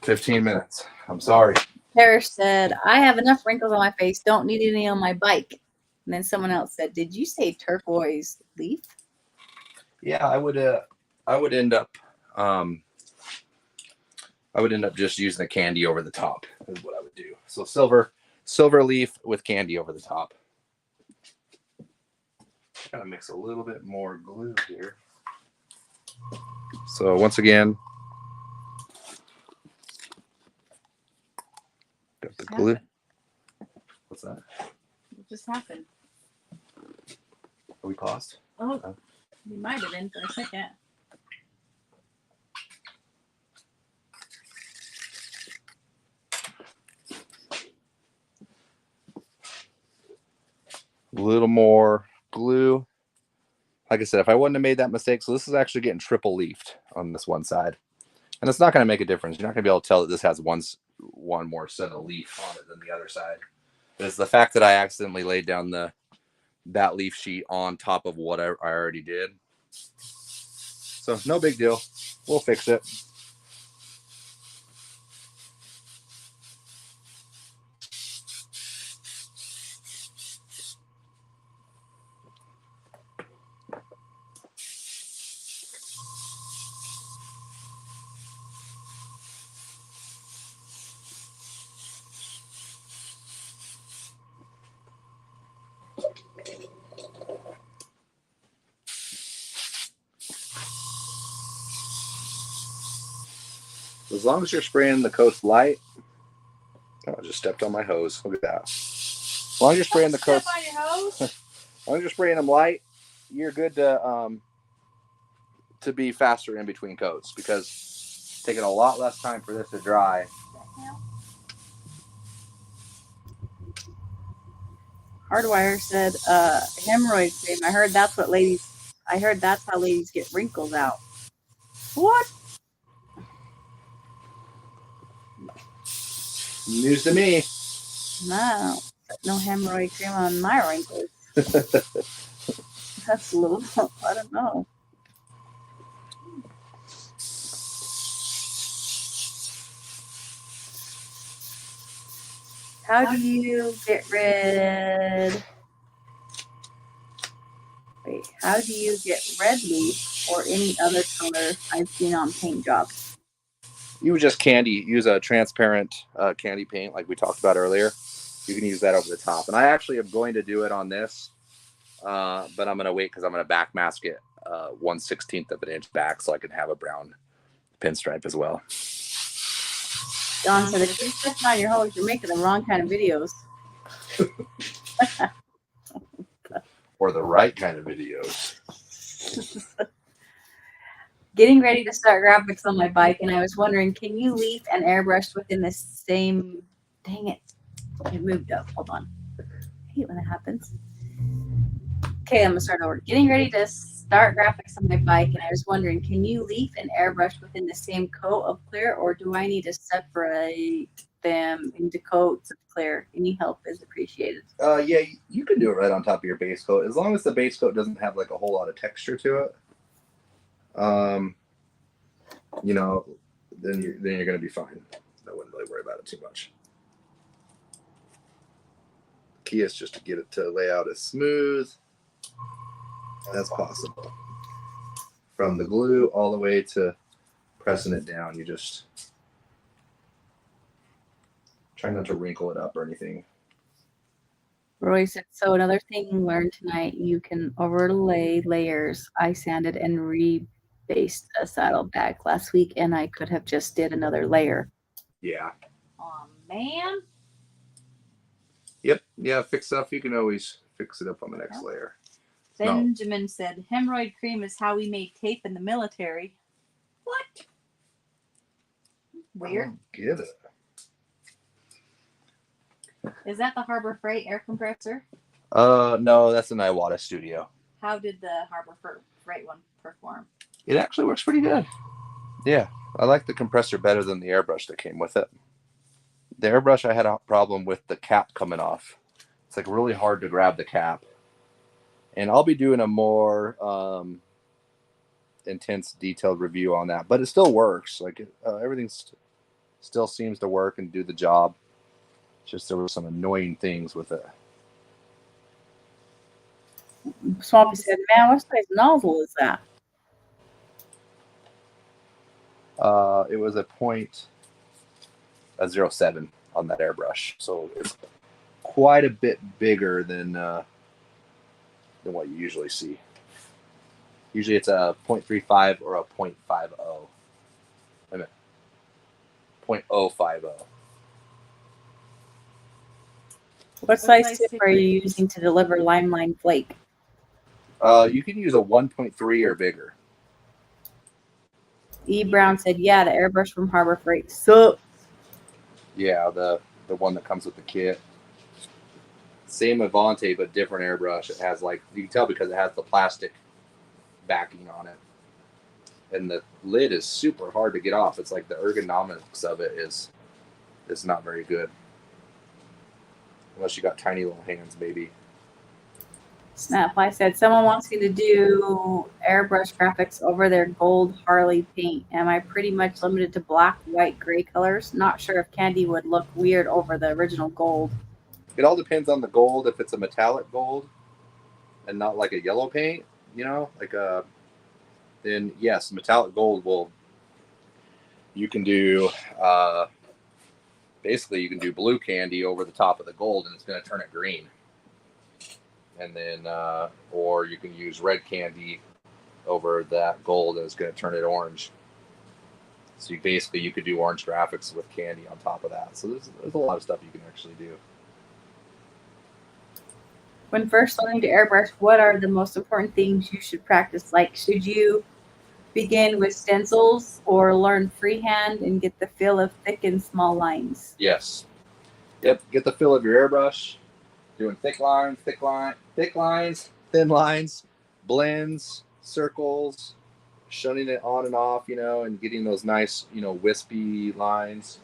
15 minutes. I'm sorry. Parrish said, I have enough wrinkles on my face. Don't need any on my bike. And then someone else said, did you say turquoise leaf? Yeah, I would end up just using the candy over the top is what I would do. So silver leaf with candy over the top. Gotta mix a little bit more glue here. So once again, got the glue. What's that? What just happened? Are we paused? Oh, you might have been for a second. A little more glue. Like I said, if I wouldn't have made that mistake, so this is actually getting triple leafed on this one side. And it's not going to make a difference. You're not going to be able to tell that this has one more set of leaf on it than the other side. But it's the fact that I accidentally laid down that leaf sheet on top of what I already did. So no big deal. We'll fix it. As long as you're spraying the coats light. Oh, I just stepped on my hose. Look at that. As long as you're spraying the coats. Step on your hose. As long as you're spraying them light, you're good to be faster in between coats, because it's taking a lot less time for this to dry. Hardwire said, hemorrhoid cream. I heard that's how ladies get wrinkles out. What? News to me. No. No hemorrhoid cream on my wrinkles. That's a little, I don't know. How do you get rid red leaf or any other color I've seen on paint jobs? You would just use a transparent candy paint like we talked about earlier. You can use that over the top. And I actually am going to do it on this, but I'm going to wait because I'm going to back mask it 1/16 of an inch back so I can have a brown pinstripe as well. Don said, if you're stepping on your hose, you're making the wrong kind of videos. Or the right kind of videos. Getting ready to start graphics on my bike, and I was wondering, can you leaf and airbrush within the same... Dang it. It moved up. Hold on. I hate when that happens. Okay, I'm going to start over. Getting ready to start graphics on my bike, and I was wondering, can you leaf and airbrush within the same coat of clear, or do I need to separate them into coats of clear? Any help is appreciated. Yeah, you can do it right on top of your base coat, as long as the base coat doesn't have like a whole lot of texture to it. You know, then you're going to be fine. I wouldn't really worry about it too much. The key is just to get it to lay out as smooth as possible. From the glue all the way to pressing it down, you just try not to wrinkle it up or anything. Roy said, so another thing learned tonight, you can overlay layers. I sanded and rebased a saddlebag last week, and I could have just did another layer. Yeah. Oh, man. Yep. Yeah, fix stuff. You can always fix it up on the next layer. Benjamin said, hemorrhoid cream is how we made tape in the military. What? Weird. I don't get it. Is that the Harbor Freight air compressor? No, that's an Iwata Studio. How did the Harbor Freight one perform? It actually works pretty good. Yeah, I like the compressor better than the airbrush that came with it. The airbrush, I had a problem with the cap coming off. It's like really hard to grab the cap. And I'll be doing a more intense, detailed review on that. But it still works. Like everything still seems to work and do the job. Just there were some annoying things with it. Swampy said, man, what size nozzle is that? It was a 0.07 on that airbrush. So it's quite a bit bigger than what you usually see. Usually it's a 0.35 or a 0.50. I mean, 0.050. What size tip are you using to deliver limelight flake? You can use a 1.3 or bigger. E. Brown said, yeah, the airbrush from Harbor Freight sucks. Yeah, the one that comes with the kit. Same Avante, but different airbrush. It has like, you can tell because it has the plastic backing on it. And the lid is super hard to get off. It's like the ergonomics of it is not very good. Unless you got tiny little hands, maybe. Snapfly said, someone wants me to do airbrush graphics over their gold Harley paint. Am I pretty much limited to black, white, gray colors? Not sure if candy would look weird over the original gold. It all depends on the gold. If it's a metallic gold and not like a yellow paint, then yes, metallic gold you can do, basically you can do blue candy over the top of the gold and it's going to turn it green. And then, or you can use red candy over that gold and it's going to turn it orange. So you could do orange graphics with candy on top of that. So there's a lot of stuff you can actually do. When first learning to airbrush, what are the most important things you should practice? Like, should you begin with stencils or learn freehand and get the feel of thick and small lines? Yes. Yep. Get the feel of your airbrush. Doing thick lines, thin lines, blends, circles, shunning it on and off, and getting those nice, wispy lines.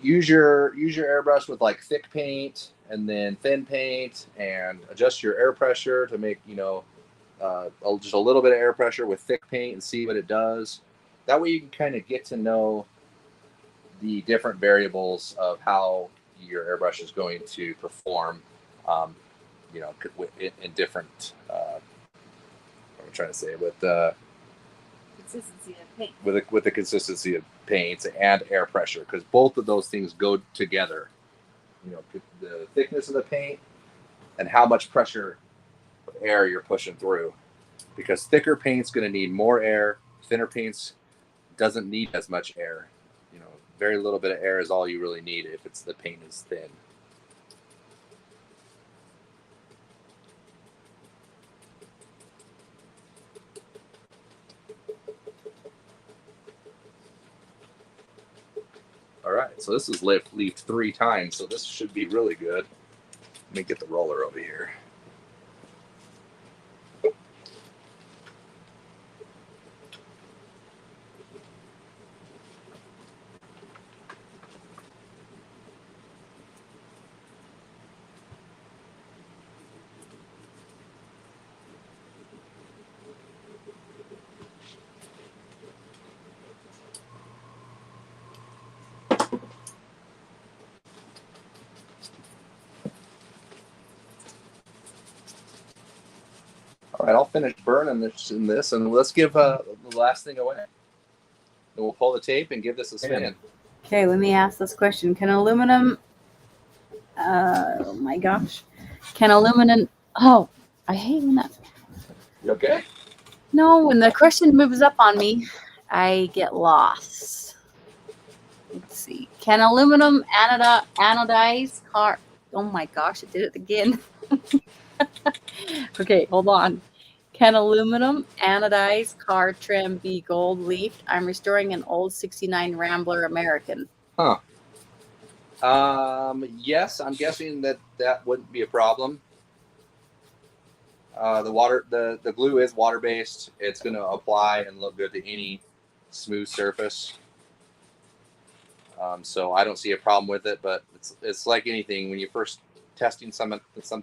Use your airbrush with like thick paint and then thin paint, and adjust your air pressure to make just a little bit of air pressure with thick paint and see what it does. That way you can kind of get to know the different variables of how your airbrush is going to perform, in different, what I'm trying to say, with the Consistency of paint. With the consistency of paints and air pressure, because both of those things go together. The thickness of the paint and how much pressure of air you're pushing through, because thicker paint's going to need more air. Thinner paints doesn't need as much air. Very little bit of air is all you really need if the paint is thin. All right, so this is leafed 3 times, so this should be really good. Let me get the roller over here. All right, I'll finish burning this and let's give the last thing away. And we'll pull the tape and give this a spin. Okay, let me ask this question. Can aluminum, oh my gosh. Oh, I hate when that. You okay? No, when the question moves up on me, I get lost. Let's see. Can aluminum anodize car? Oh my gosh, it did it again. Okay, hold on. Can aluminum anodized car trim be gold leafed? I'm restoring an old 69 Rambler American. Huh. Yes, I'm guessing that wouldn't be a problem. The glue is water-based. It's going to apply and look good to any smooth surface. So I don't see a problem with it, but it's like anything. When you're first testing something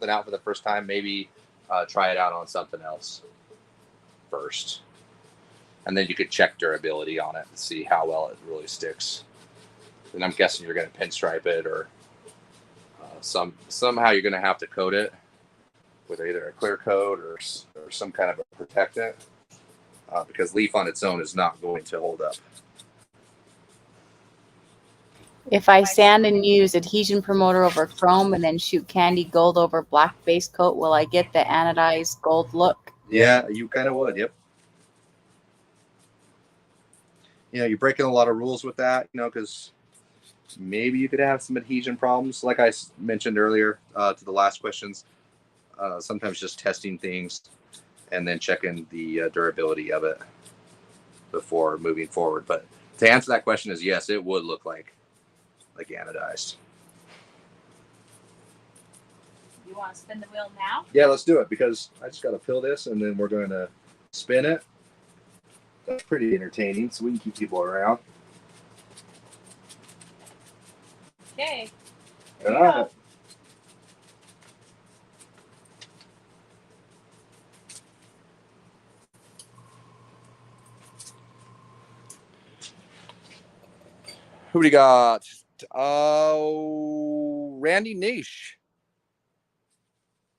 out for the first time, maybe try it out on something else first. And then you could check durability on it and see how well it really sticks. And I'm guessing you're going to pinstripe it, or somehow you're going to have to coat it with either a clear coat or some kind of a protectant, because leaf on its own is not going to hold up. If I sand and use adhesion promoter over chrome and then shoot candy gold over black base coat, will I get the anodized gold look? Yeah, you kind of would. Yep. You're breaking a lot of rules with that, because maybe you could have some adhesion problems. Like I mentioned earlier to the last questions, sometimes just testing things and then checking the durability of it before moving forward. But to answer that question is yes, it would look like anodized. You want to spin the wheel now? Yeah, let's do it, because I just got to peel this and then we're going to spin it. That's pretty entertaining, so we can keep people around. Okay. All right. Who do we got? Randy Niche.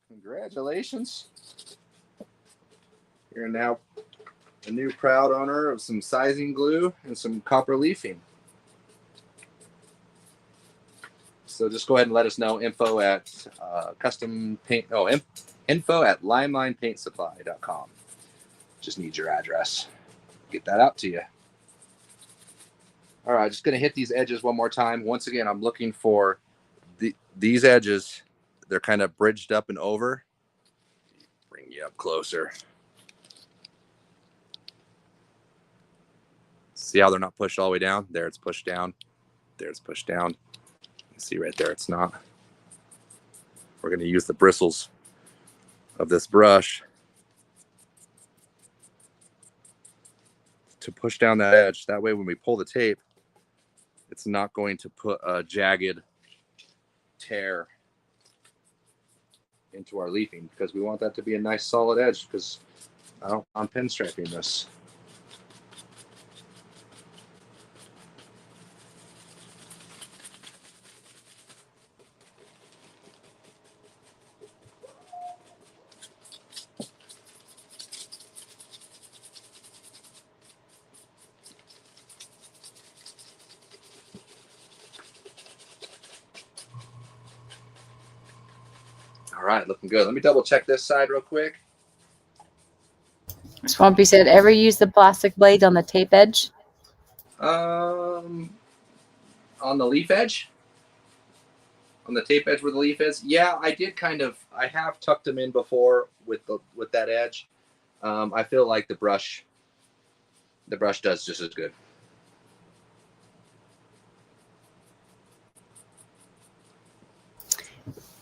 Congratulations. You're now a new proud owner of some sizing glue and some copper leafing. So just go ahead and let us know. Info at info at limelinepaintsupply.com. Just need your address. Get that out to you. All right, just going to hit these edges one more time. Once again, I'm looking for these edges. They're kind of bridged up and over. Bring you up closer. See how they're not pushed all the way down? There, it's pushed down. There, it's pushed down. You see right there, it's not. We're going to use the bristles of this brush to push down that edge. That way, when we pull the tape, it's not going to put a jagged tear into our leafing, because we want that to be a nice solid edge, because I'm pinstriping this. All right, looking good. Let me double check this side real quick. Swampy said, ever use the plastic blades on the tape edge? On the leaf edge? On the tape edge where the leaf is? Yeah, I did I have tucked them in before with that edge. I feel like the brush does just as good.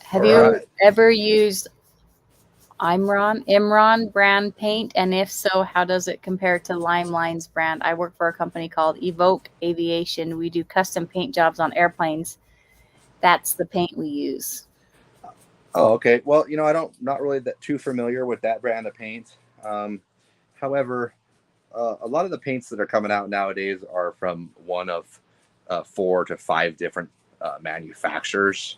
Have you ever used Imron brand paint? And if so, how does it compare to Limeline's brand? I work for a company called Evoke Aviation. We do custom paint jobs on airplanes. That's the paint we use. Oh, okay. Well, not really too familiar with that brand of paint. However, a lot of the paints that are coming out nowadays are from one of 4 to 5 different manufacturers.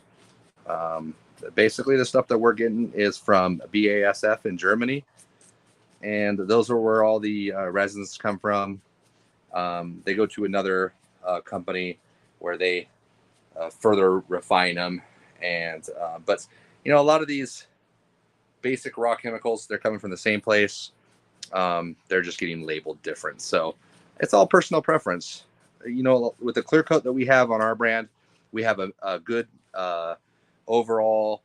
Basically, the stuff that we're getting is from BASF in Germany, and those are where all the resins come from. They go to another company where they further refine them, but a lot of these basic raw chemicals, they're coming from the same place. They're just getting labeled different, so it's all personal preference. With the clear coat that we have on our brand, we have a good overall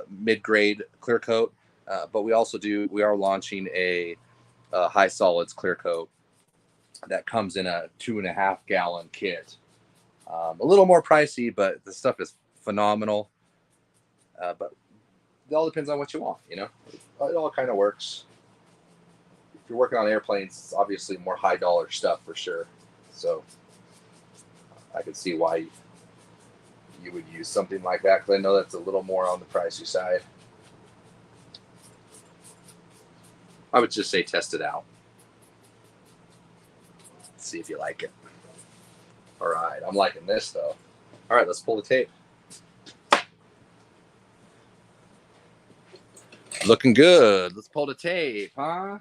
mid-grade clear coat, but we are launching a high solids clear coat that comes in a 2.5 gallon kit. A little more pricey, but the stuff is phenomenal. But it all depends on what you want. It all kind of works. if you're working on airplanes, it's obviously more high dollar stuff for sure. So I could see why you would use something like that, because I know that's a little more on the pricey side. I would just say test it out. See if you like it. All right, I'm liking this though. All right, let's pull the tape. Looking good. Let's pull the tape, huh?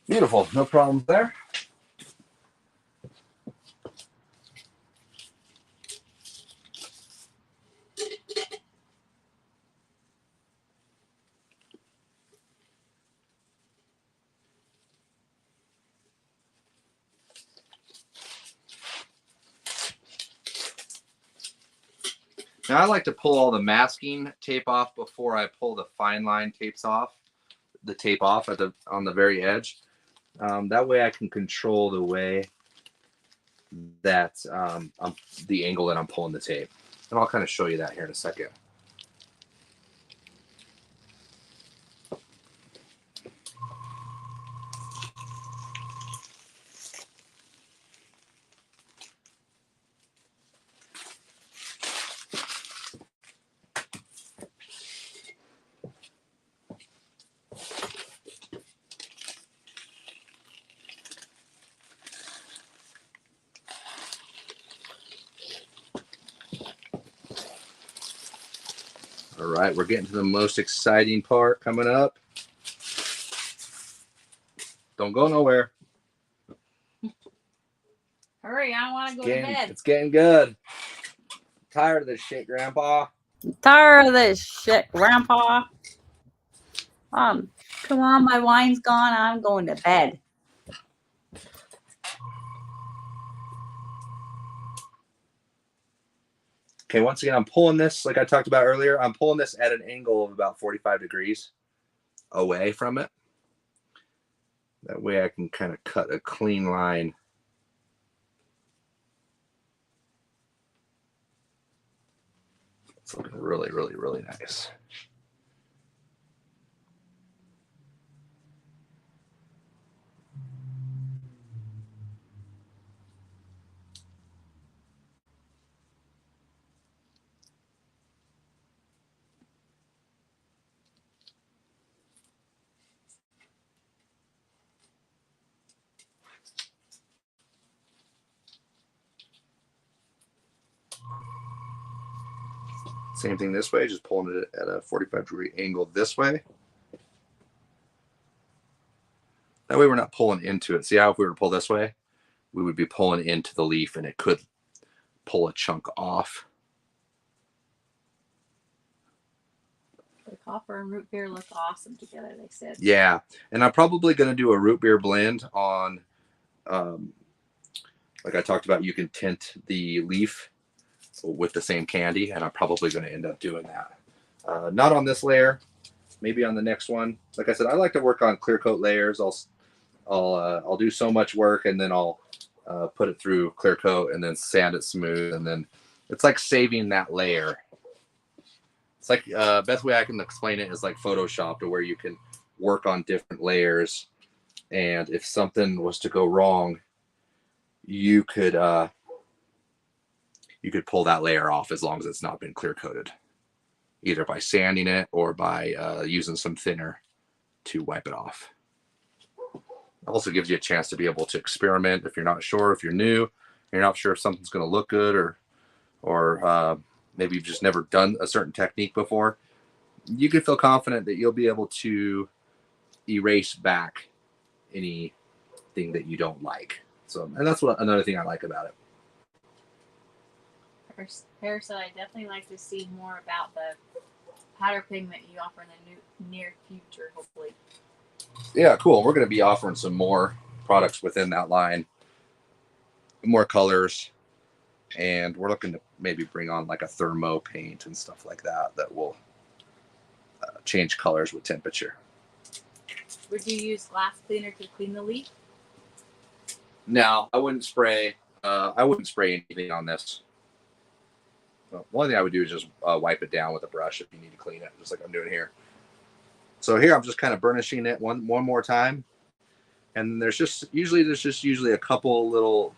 Beautiful. No problems there. Now I like to pull all the masking tape off before I pull the fine line tapes off. The tape off at on the very edge. That way I can control the way that the angle that I'm pulling the tape. And I'll kind of show you that here in a second. All right, we're getting to the most exciting part coming up. Don't go nowhere. Hurry, I want to go to bed. It's getting good. Tired of this shit, Grandpa. Tired of this shit, Grandpa. Come on, my wine's gone. I'm going to bed. Okay, once again, I'm pulling this, like I talked about earlier, I'm pulling this at an angle of about 45 degrees away from it. That way I can kind of cut a clean line. It's looking really, really, really nice. Same thing this way, just pulling it at a 45-degree angle this way. That way we're not pulling into it. See how if we were to pull this way, we would be pulling into the leaf and it could pull a chunk off. The copper and root beer look awesome together, they said. Yeah, and I'm probably going to do a root beer blend on, like I talked about, you can tint the leaf with the same candy, and I'm probably going to end up doing that. Not on this layer, maybe on the next one. Like I said, I like to work on clear coat layers. I'll do so much work, and then I'll put it through clear coat and then sand it smooth, and then it's like saving that layer. It's like best way I can explain it is like Photoshop, to where you can work on different layers, and if something was to go wrong, you could pull that layer off as long as it's not been clear coated, either by sanding it or by using some thinner to wipe it off. It also gives you a chance to be able to experiment if you're not sure, if you're new, you're not sure if something's going to look good, or maybe you've just never done a certain technique before, you can feel confident that you'll be able to erase back anything that you don't like. So, and that's another thing I like about it. Harrison, I definitely like to see more about the powder pigment you offer in the near future, hopefully. Yeah, cool. We're going to be offering some more products within that line, more colors, and we're looking to maybe bring on like a thermo paint and stuff like that that will change colors with temperature. Would you use glass cleaner to clean the leaf? No, I wouldn't spray. I wouldn't spray anything on this. Well, one thing I would do is just wipe it down with a brush if you need to clean it, just like I'm doing here. So here I'm just kind of burnishing it one more time, and there's just usually a couple little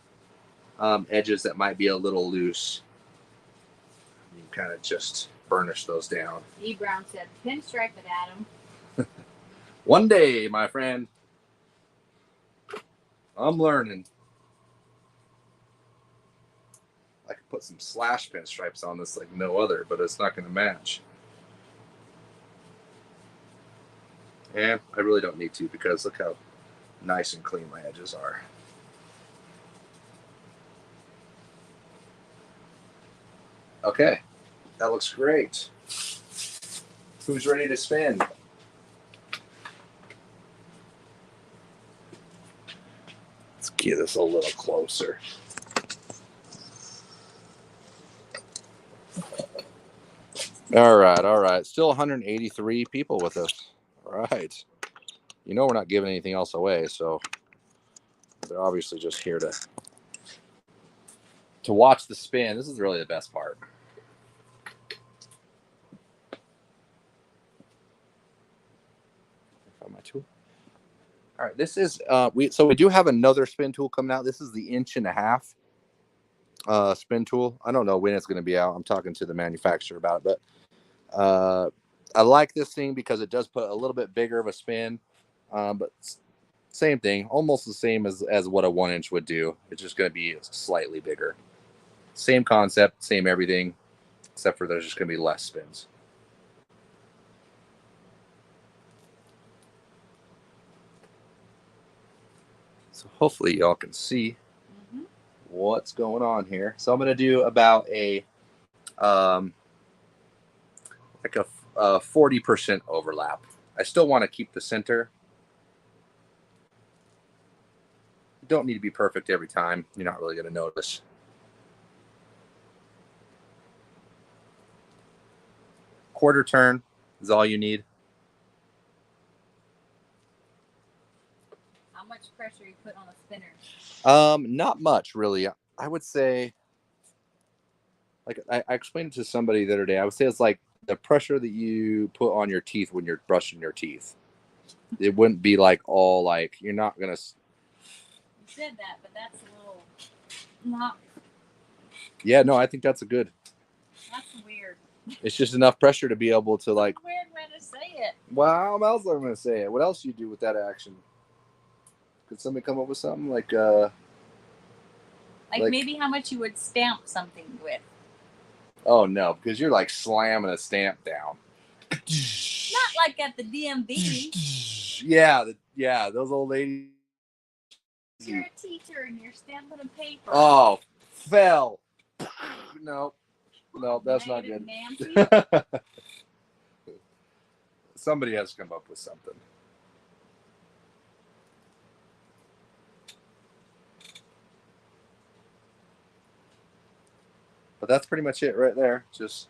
edges that might be a little loose. You kind of just burnish those down. E. Brown said, "Pinstripe it, Adam." One day, my friend. I'm learning. I could put some slash pinstripes on this like no other, but it's not going to match. And I really don't need to, because look how nice and clean my edges are. Okay, that looks great. Who's ready to spin? Let's get this a little closer. All right. Still 183 people with us. All right. You know we're not giving anything else away, so they're obviously just here to watch the spin. This is really the best part. Find my tool. All right, this is we do have another spin tool coming out. This is the 1.5 inch spin tool. I don't know when it's going to be out. I'm talking to the manufacturer about it, but I like this thing because it does put a little bit bigger of a spin, but same thing, almost the same as what a 1 inch would do. It's just going to be slightly bigger. Same concept, same everything, except for there's just going to be less spins. So hopefully y'all can see what's going on here. So I'm going to do about a like a 40% overlap. I still want to keep the center. You don't need to be perfect every time. You're not really going to notice. Quarter turn is all you need. How much pressure you put on the spinner? Not much, really. I would say, like I explained it to somebody the other day, I would say it's like the pressure that you put on your teeth when you're brushing your teeth. It wouldn't be like all like, you're not going to... You said that, but that's a little not... Yeah, no, I think that's a good... That's weird. It's just enough pressure to be able to like... That's a weird way to say it. Well, how else am I going to say it? What else do you do with that action? Could somebody come up with something like maybe how much you would stamp something with? Oh no, because you're like slamming a stamp down. Not like at the DMV. Yeah, those old ladies. You're a teacher and you're stamping a paper. Oh, fell. No, that's not good. Somebody has to come up with something. But that's pretty much it right there. Just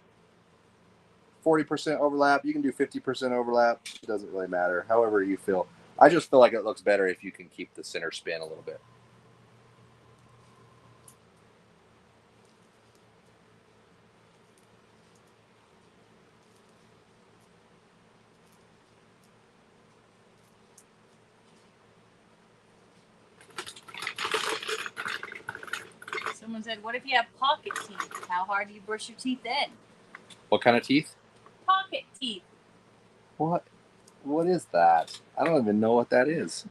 40% overlap. You can do 50% overlap. It doesn't really matter. However you feel. I just feel like it looks better if you can keep the center spin a little bit. Someone said, what if you have pocket teeth? How hard do you brush your teeth then? What kind of teeth? Pocket teeth. What is that? I don't even know what that is.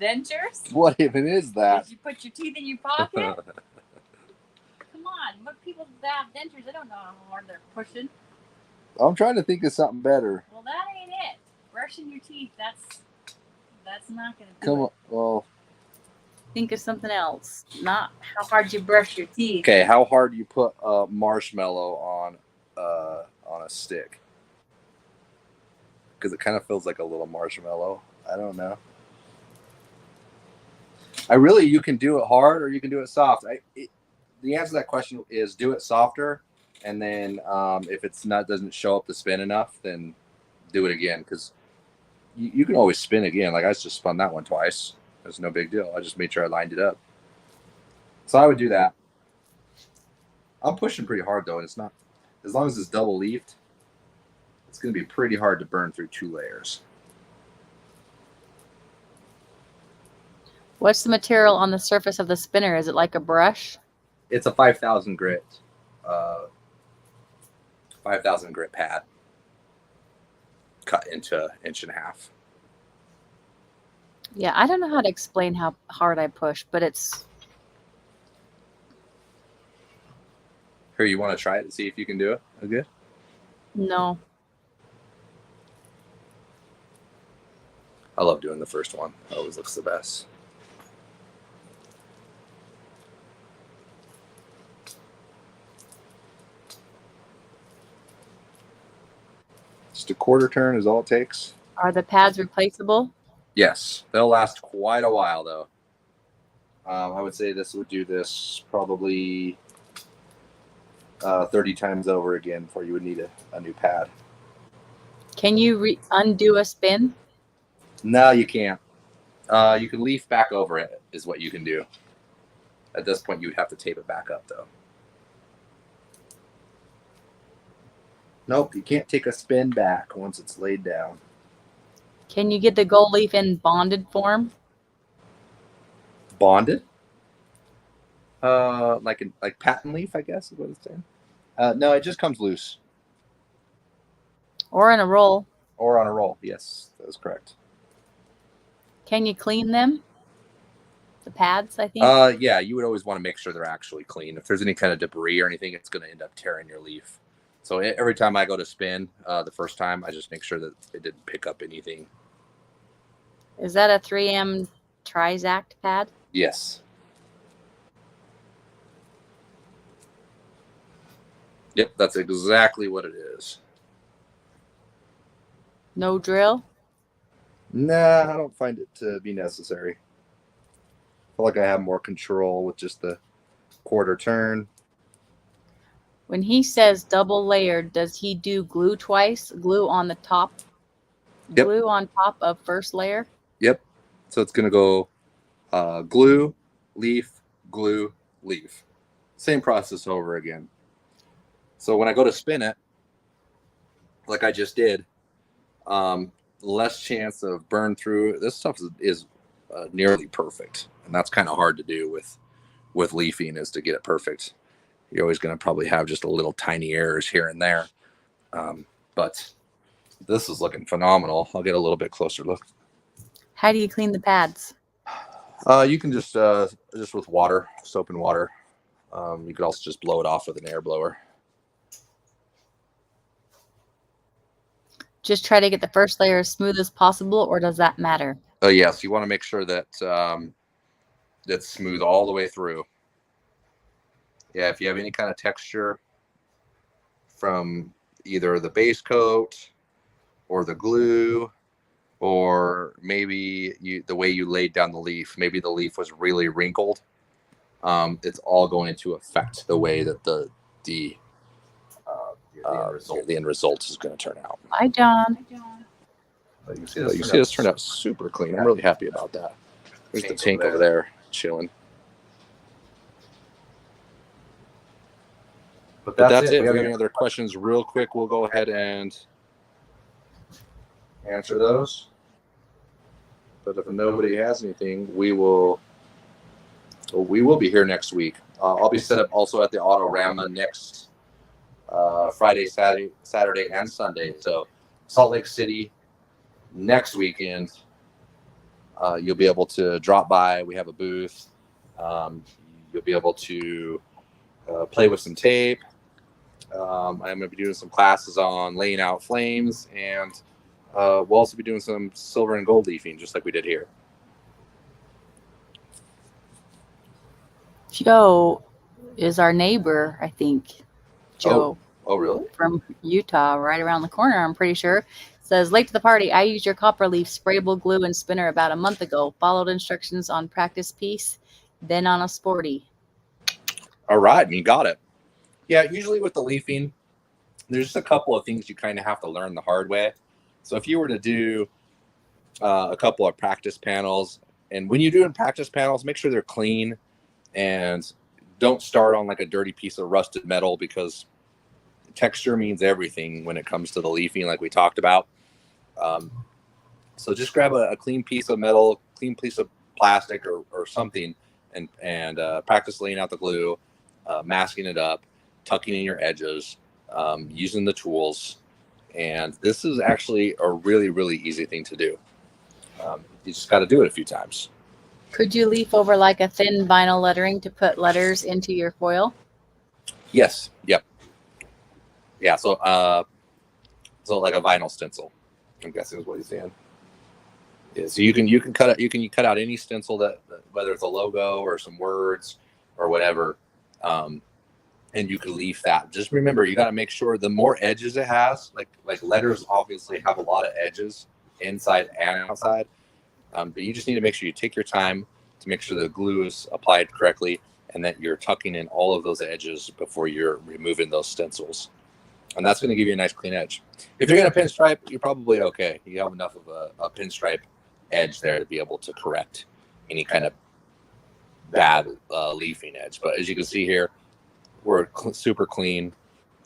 Dentures? What even is that? Did you put your teeth in your pocket? Come on, what people that have dentures, they don't know how hard they're pushing. I'm trying to think of something better. Well, that ain't it. Brushing your teeth, that's not gonna do Come it. on. Well, Think of something else. Not how hard you brush your teeth. okay, how hard do you put a marshmallow on a stick? Because it kind of feels like a little marshmallow. I don't know. You can do it hard or you can do it soft. The answer to that question is do it softer, and then if it's doesn't show up the spin enough, then do it again, because you can always spin again. Like I just spun that one twice. It's no big deal. I just made sure I lined it up. So I would do that. I'm pushing pretty hard though, and it's not, as long as it's double leafed, it's going to be pretty hard to burn through 2 layers. What's the material on the surface of the spinner? Is it like a brush? It's a 5,000 grit, 5,000 grit pad, cut into 1.5 inches. Yeah, I don't know how to explain how hard I push, but it's... Here, you want to try it and see if you can do it? Okay. No. I love doing the first one. It always looks the best. Just a quarter turn is all it takes. Are the pads replaceable? Yes, they'll last quite a while though. I would say this would do this probably 30 times over again before you would need a new pad. Can you undo a spin? No, you can't. You can leaf back over it is what you can do. At this point, you'd have to tape it back up though. Nope, you can't take a spin back once it's laid down. Can you get the gold leaf in bonded form? Bonded? Like patent leaf, I guess is what it's saying. No, it just comes loose. Or in a roll? Or on a roll. Yes, that is correct. Can you clean them? The pads, I think? Yeah, you would always want to make sure they're actually clean. If there's any kind of debris or anything, it's going to end up tearing your leaf. So every time I go to spin, the first time, I just make sure that it didn't pick up anything. Is that a 3M Trizact pad? Yes. Yep, that's exactly what it is. No drill? Nah, I don't find it to be necessary. I feel like I have more control with just the quarter turn. When he says double layered, does he do glue twice? Glue on the top? Yep. Glue on top of first layer? Yep. So it's going to go glue, leaf, glue, leaf. Same process over again. So when I go to spin it, like I just did, less chance of burn through. This stuff is nearly perfect. And that's kind of hard to do with leafing, is to get it perfect. You're always going to probably have just a little tiny errors here and there. But this is looking phenomenal. I'll get a little bit closer look. How do you clean the pads? You can just with water, soap and water. You could also just blow it off with an air blower. Just try to get the first layer as smooth as possible, or does that matter? Oh yes, you want to make sure that it's smooth all the way through. Yeah, if you have any kind of texture from either the base coat or the glue, or maybe the way you laid down the leaf, maybe the leaf was really wrinkled, it's all going to affect the way that the end result is going to turn out. Hi, John. You see this turned out super clean. I'm really happy about that. There's the tank over there chilling. But that's it. If you have any other questions real quick, we'll go ahead and answer those. But if nobody has anything, we will be here next week. I'll be set up also at the Autorama next Friday, Saturday, and Sunday. So Salt Lake City next weekend. You'll be able to drop by. We have a booth. You'll be able to play with some tape. I'm going to be doing some classes on laying out flames, and we'll also be doing some silver and gold leafing, just like we did here. Joe is our neighbor, I think. Joe. Oh, really? From Utah, right around the corner, I'm pretty sure. Says, late to the party. I used your copper leaf, sprayable glue, and spinner about a month ago. Followed instructions on practice piece, then on a sporty. All right, you got it. Yeah, usually with the leafing, there's just a couple of things you kind of have to learn the hard way. So if you were to do a couple of practice panels, and when you're doing practice panels, make sure they're clean and don't start on like a dirty piece of rusted metal, because texture means everything when it comes to the leafing, like we talked about. So just grab a clean piece of metal, clean piece of plastic or something, and practice laying out the glue, masking it up, tucking in your edges, using the tools. And this is actually a really, really easy thing to do. You just got to do it a few times. Could you leaf over like a thin vinyl lettering to put letters into your foil? Yes. Yep. Yeah. So like a vinyl stencil, I'm guessing is what he's saying. Yeah. So you can cut out, you cut out any stencil that whether it's a logo or some words or whatever, and you can leaf that. Just remember, you got to make sure the more edges it has, like letters obviously have a lot of edges inside and outside. But you just need to make sure you take your time to make sure the glue is applied correctly and that you're tucking in all of those edges before you're removing those stencils. And that's going to give you a nice clean edge. If you're going to pinstripe, you're probably okay. You have enough of a pinstripe edge there to be able to correct any kind of bad leafing edge. But as you can see here, we're super clean.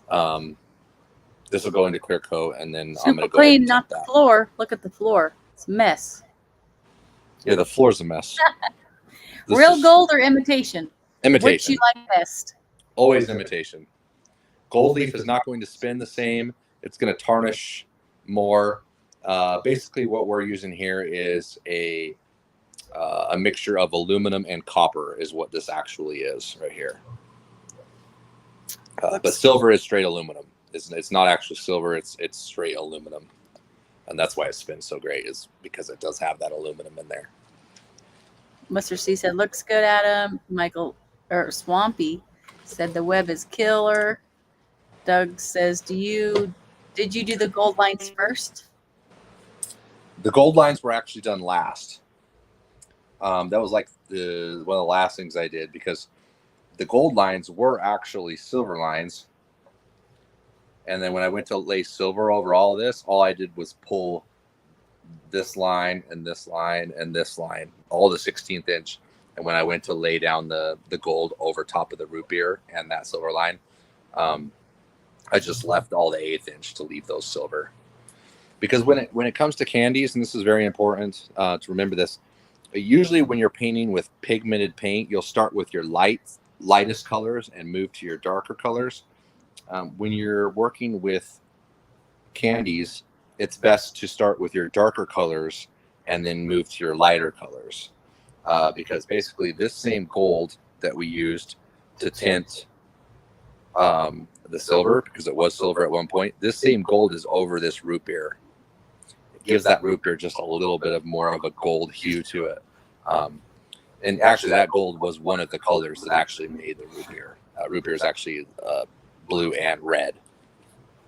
This will go into clear coat, and then I'm going to go clean, ahead and not the floor. Look at the floor. It's a mess. Yeah, the floor's a mess. Real gold or imitation? Imitation. Which you like best? Always imitation. Gold leaf is not going to spin the same. It's going to tarnish more. Basically, what we're using here is a mixture of aluminum and copper is what this actually is right here. But silver is straight aluminum. It's not actually silver. It's straight aluminum. And that's why it spins so great, is because it does have that aluminum in there. Mr. C said, looks good, Adam. Michael, or Swampy, said the web is killer. Doug says, did you do the gold lines first? The gold lines were actually done last. That was like one of the last things I did, because the gold lines were actually silver lines. And then when I went to lay silver over all of this, all I did was pull this line and this line and this line, all the 16th inch. And when I went to lay down the gold over top of the root beer and that silver line, I just left all the 1/8 inch to leave those silver. Because when it comes to candies, and this is very important to remember this, usually when you're painting with pigmented paint, you'll start with your lightest colors and move to your darker colors. When you're working with candies, it's best to start with your darker colors and then move to your lighter colors. Because basically this same gold that we used to tint the silver, because it was silver at one point, this same gold is over this root beer. It gives that root beer just a little bit of more of a gold hue to it. And actually that gold was one of the colors that actually made the root beer. Root beer is actually blue and red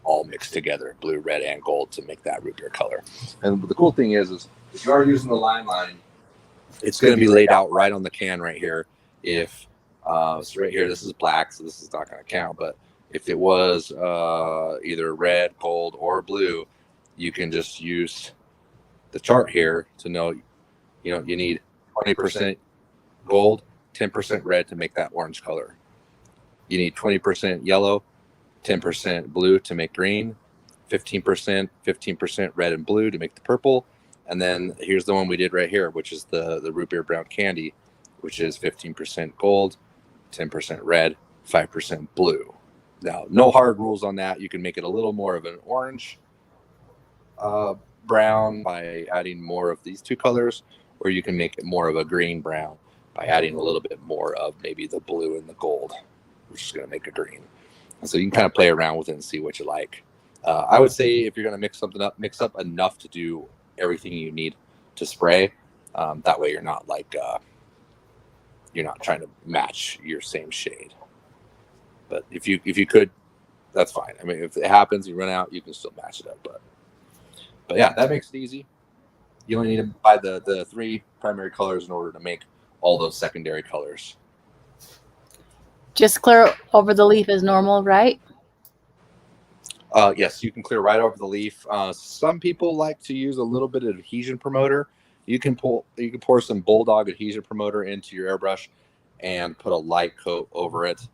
all mixed together, blue, red, and gold, to make that root beer color. And the cool thing is if you are using the line, it's going to be laid out right on the can right here. If so right here, this is black, so this is not going to count. But if it was either red, gold, or blue, you can just use the chart here to know, you need 20% gold, 10% red to make that orange color. You need 20% yellow, 10% blue to make green, 15% red and blue to make the purple. And then here's the one we did right here, which is the root beer brown candy, which is 15% gold, 10% red, 5% blue. Now, no hard rules on that. You can make it a little more of an orange brown by adding more of these two colors, or you can make it more of a green brown by adding a little bit more of maybe the blue and the gold, which is going to make a green. And so you can kind of play around with it and see what you like. I would say if you're going to mix something up, mix up enough to do everything you need to spray. That way you're not like you're not trying to match your same shade. But if you could, that's fine. I mean, if it happens, you run out, you can still match it up. But yeah, that makes it easy. You only need to buy the 3 primary colors in order to make all those secondary colors. Just clear over the leaf as normal, right? Yes, you can clear right over the leaf. Some people like to use a little bit of adhesion promoter. You can pour some Bulldog adhesion promoter into your airbrush and put a light coat over it.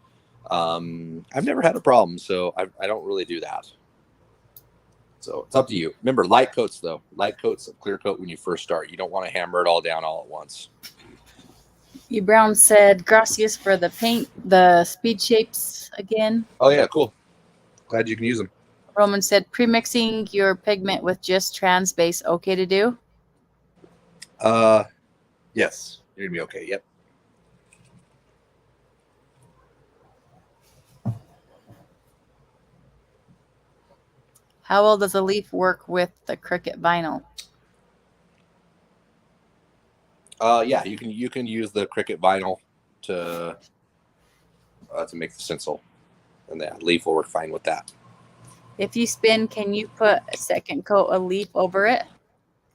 I've never had a problem, so I don't really do that. So it's up to you. Remember, light coats though. Light coats a clear coat when you first start. You don't want to hammer it all down all at once. E. Brown said, "Gracias for the paint, the speed shapes again." Oh yeah, cool. Glad you can use them. Roman said, "Pre-mixing your pigment with just trans base okay to do?" Yes, you're gonna be okay. Yep. How well does a leaf work with the Cricut vinyl? Yeah, you can use the Cricut vinyl to make the stencil, and that leaf will work fine with that. If you spin, can you put a second coat of leaf over it?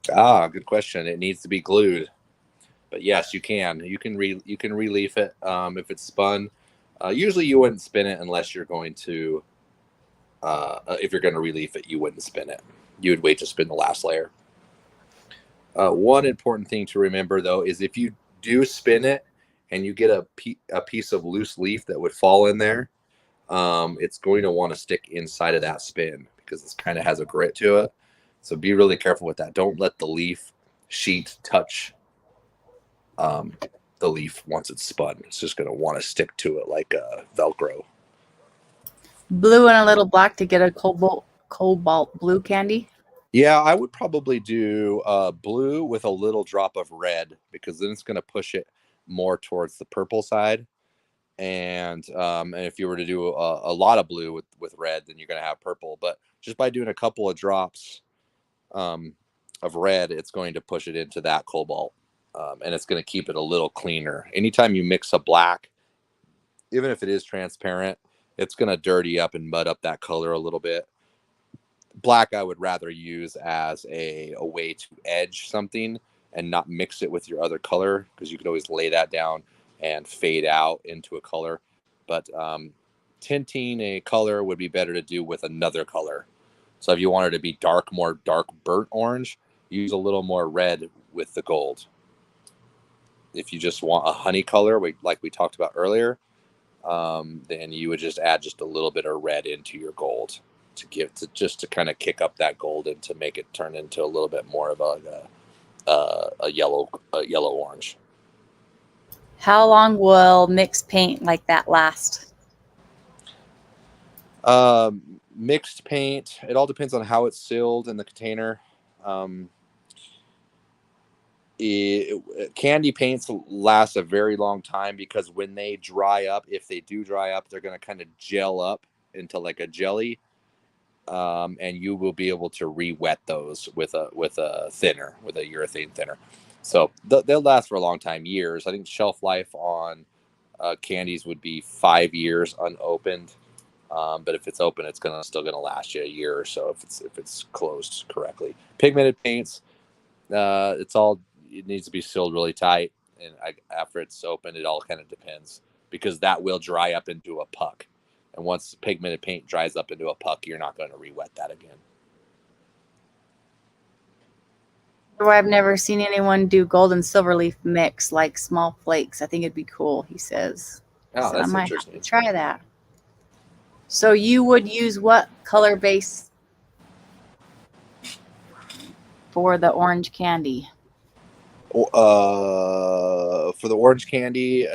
Good question. It needs to be glued, but yes, you can. You can relief it if it's spun. Usually, you wouldn't spin it unless you're going to. If you're going to relief it, you wouldn't spin it. You would wait to spin the last layer. One important thing to remember, though, is if you do spin it and you get a piece of loose leaf that would fall in there, it's going to want to stick inside of that spin because it kind of has a grit to it. So be really careful with that. Don't let the leaf sheet touch the leaf once it's spun. It's just going to want to stick to it like Velcro. Blue and a little black to get a cobalt blue candy. Yeah, I would probably do blue with a little drop of red because then it's going to push it more towards the purple side. And if you were to do a lot of blue with red, then you're going to have purple. But just by doing a couple of drops of red, it's going to push it into that cobalt. And it's going to keep it a little cleaner. Anytime you mix a black, even if it is transparent, it's going to dirty up and mud up that color a little bit. Black I would rather use as a way to edge something and not mix it with your other color, because you can always lay that down and fade out into a color. But tinting a color would be better to do with another color. So if you wanted to be more dark burnt orange, use a little more red with the gold. If you just want a honey color, like we talked about earlier, then you would just add just a little bit of red into your gold to kind of kick up that gold and to make it turn into a little bit more of a yellow orange. How long will mixed paint like that last? Mixed paint, it all depends on how it's sealed in the container. Candy paints last a very long time because when they dry up, if they do dry up, they're going to kind of gel up into like a jelly. And you will be able to re-wet those with a urethane thinner. So they'll last for a long time, years. I think shelf life on candies would be 5 years unopened. But if it's open, it's still gonna last you a year or so if it's closed correctly. Pigmented paints, it needs to be sealed really tight, and after it's open, it all kind of depends because that will dry up into a puck. And once pigmented paint dries up into a puck, you're not going to re-wet that again. I've never seen anyone do gold and silver leaf mix like small flakes. I think it'd be cool, he says. Oh, so that's I might interesting. have to try that. So you would use what color base for the orange candy? For the orange candy,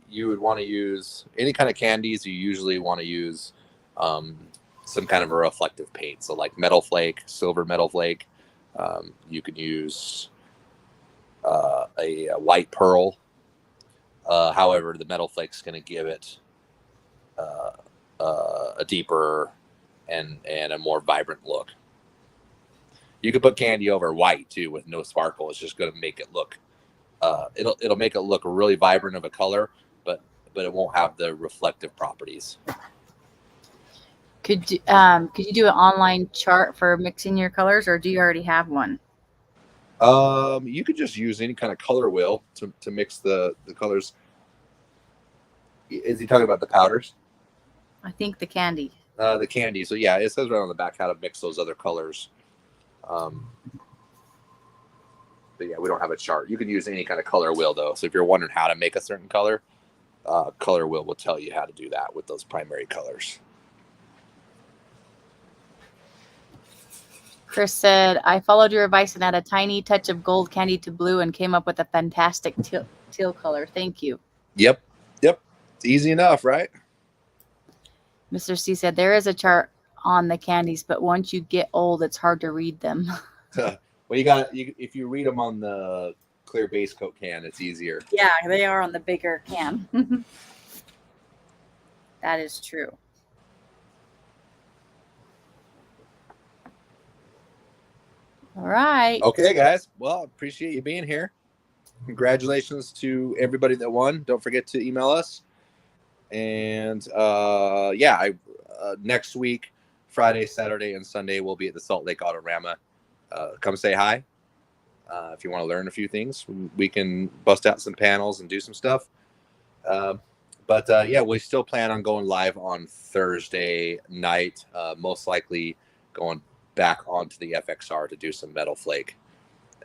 you would want to use any kind of candies. You usually want to use some kind of a reflective paint. So like metal flake, silver metal flake. You can use a white pearl. However, the metal flake's going to give it a deeper and a more vibrant look. You could put candy over white too with no sparkle. It's just going to make it look. It'll make it look really vibrant of a color, but it won't have the reflective properties. Could you do an online chart for mixing your colors, or do you already have one? You could just use any kind of color wheel to mix the colors. Is he talking about the powders? I think the candy. The candy. So yeah, it says right on the back how to mix those other colors. But yeah, we don't have a chart. You can use any kind of color wheel though. So if you're wondering how to make a certain color, color wheel will tell you how to do that with those primary colors. Chris said, I followed your advice and added a tiny touch of gold candy to blue and came up with a fantastic teal color. Thank you. Yep. It's easy enough, right? Mr. C said, there is a chart on the candies, but once you get old, it's hard to read them. Well, if you read them on the clear base coat can, it's easier. Yeah, they are on the bigger can. That is true. All right. Okay, guys. Well, appreciate you being here. Congratulations to everybody that won. Don't forget to email us. And next week, Friday, Saturday, and Sunday, we'll be at the Salt Lake Autorama. Come say hi. If you want to learn a few things, we can bust out some panels and do some stuff. But we still plan on going live on Thursday night, most likely going back onto the FXR to do some metal flake.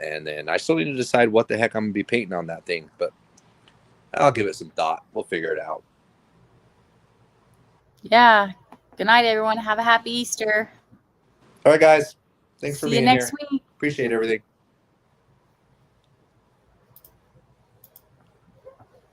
And then I still need to decide what the heck I'm going to be painting on that thing, but I'll give it some thought. We'll figure it out. Yeah. Good night, everyone. Have a happy Easter. All right, guys. Thanks for being here. See you next week. Appreciate everything.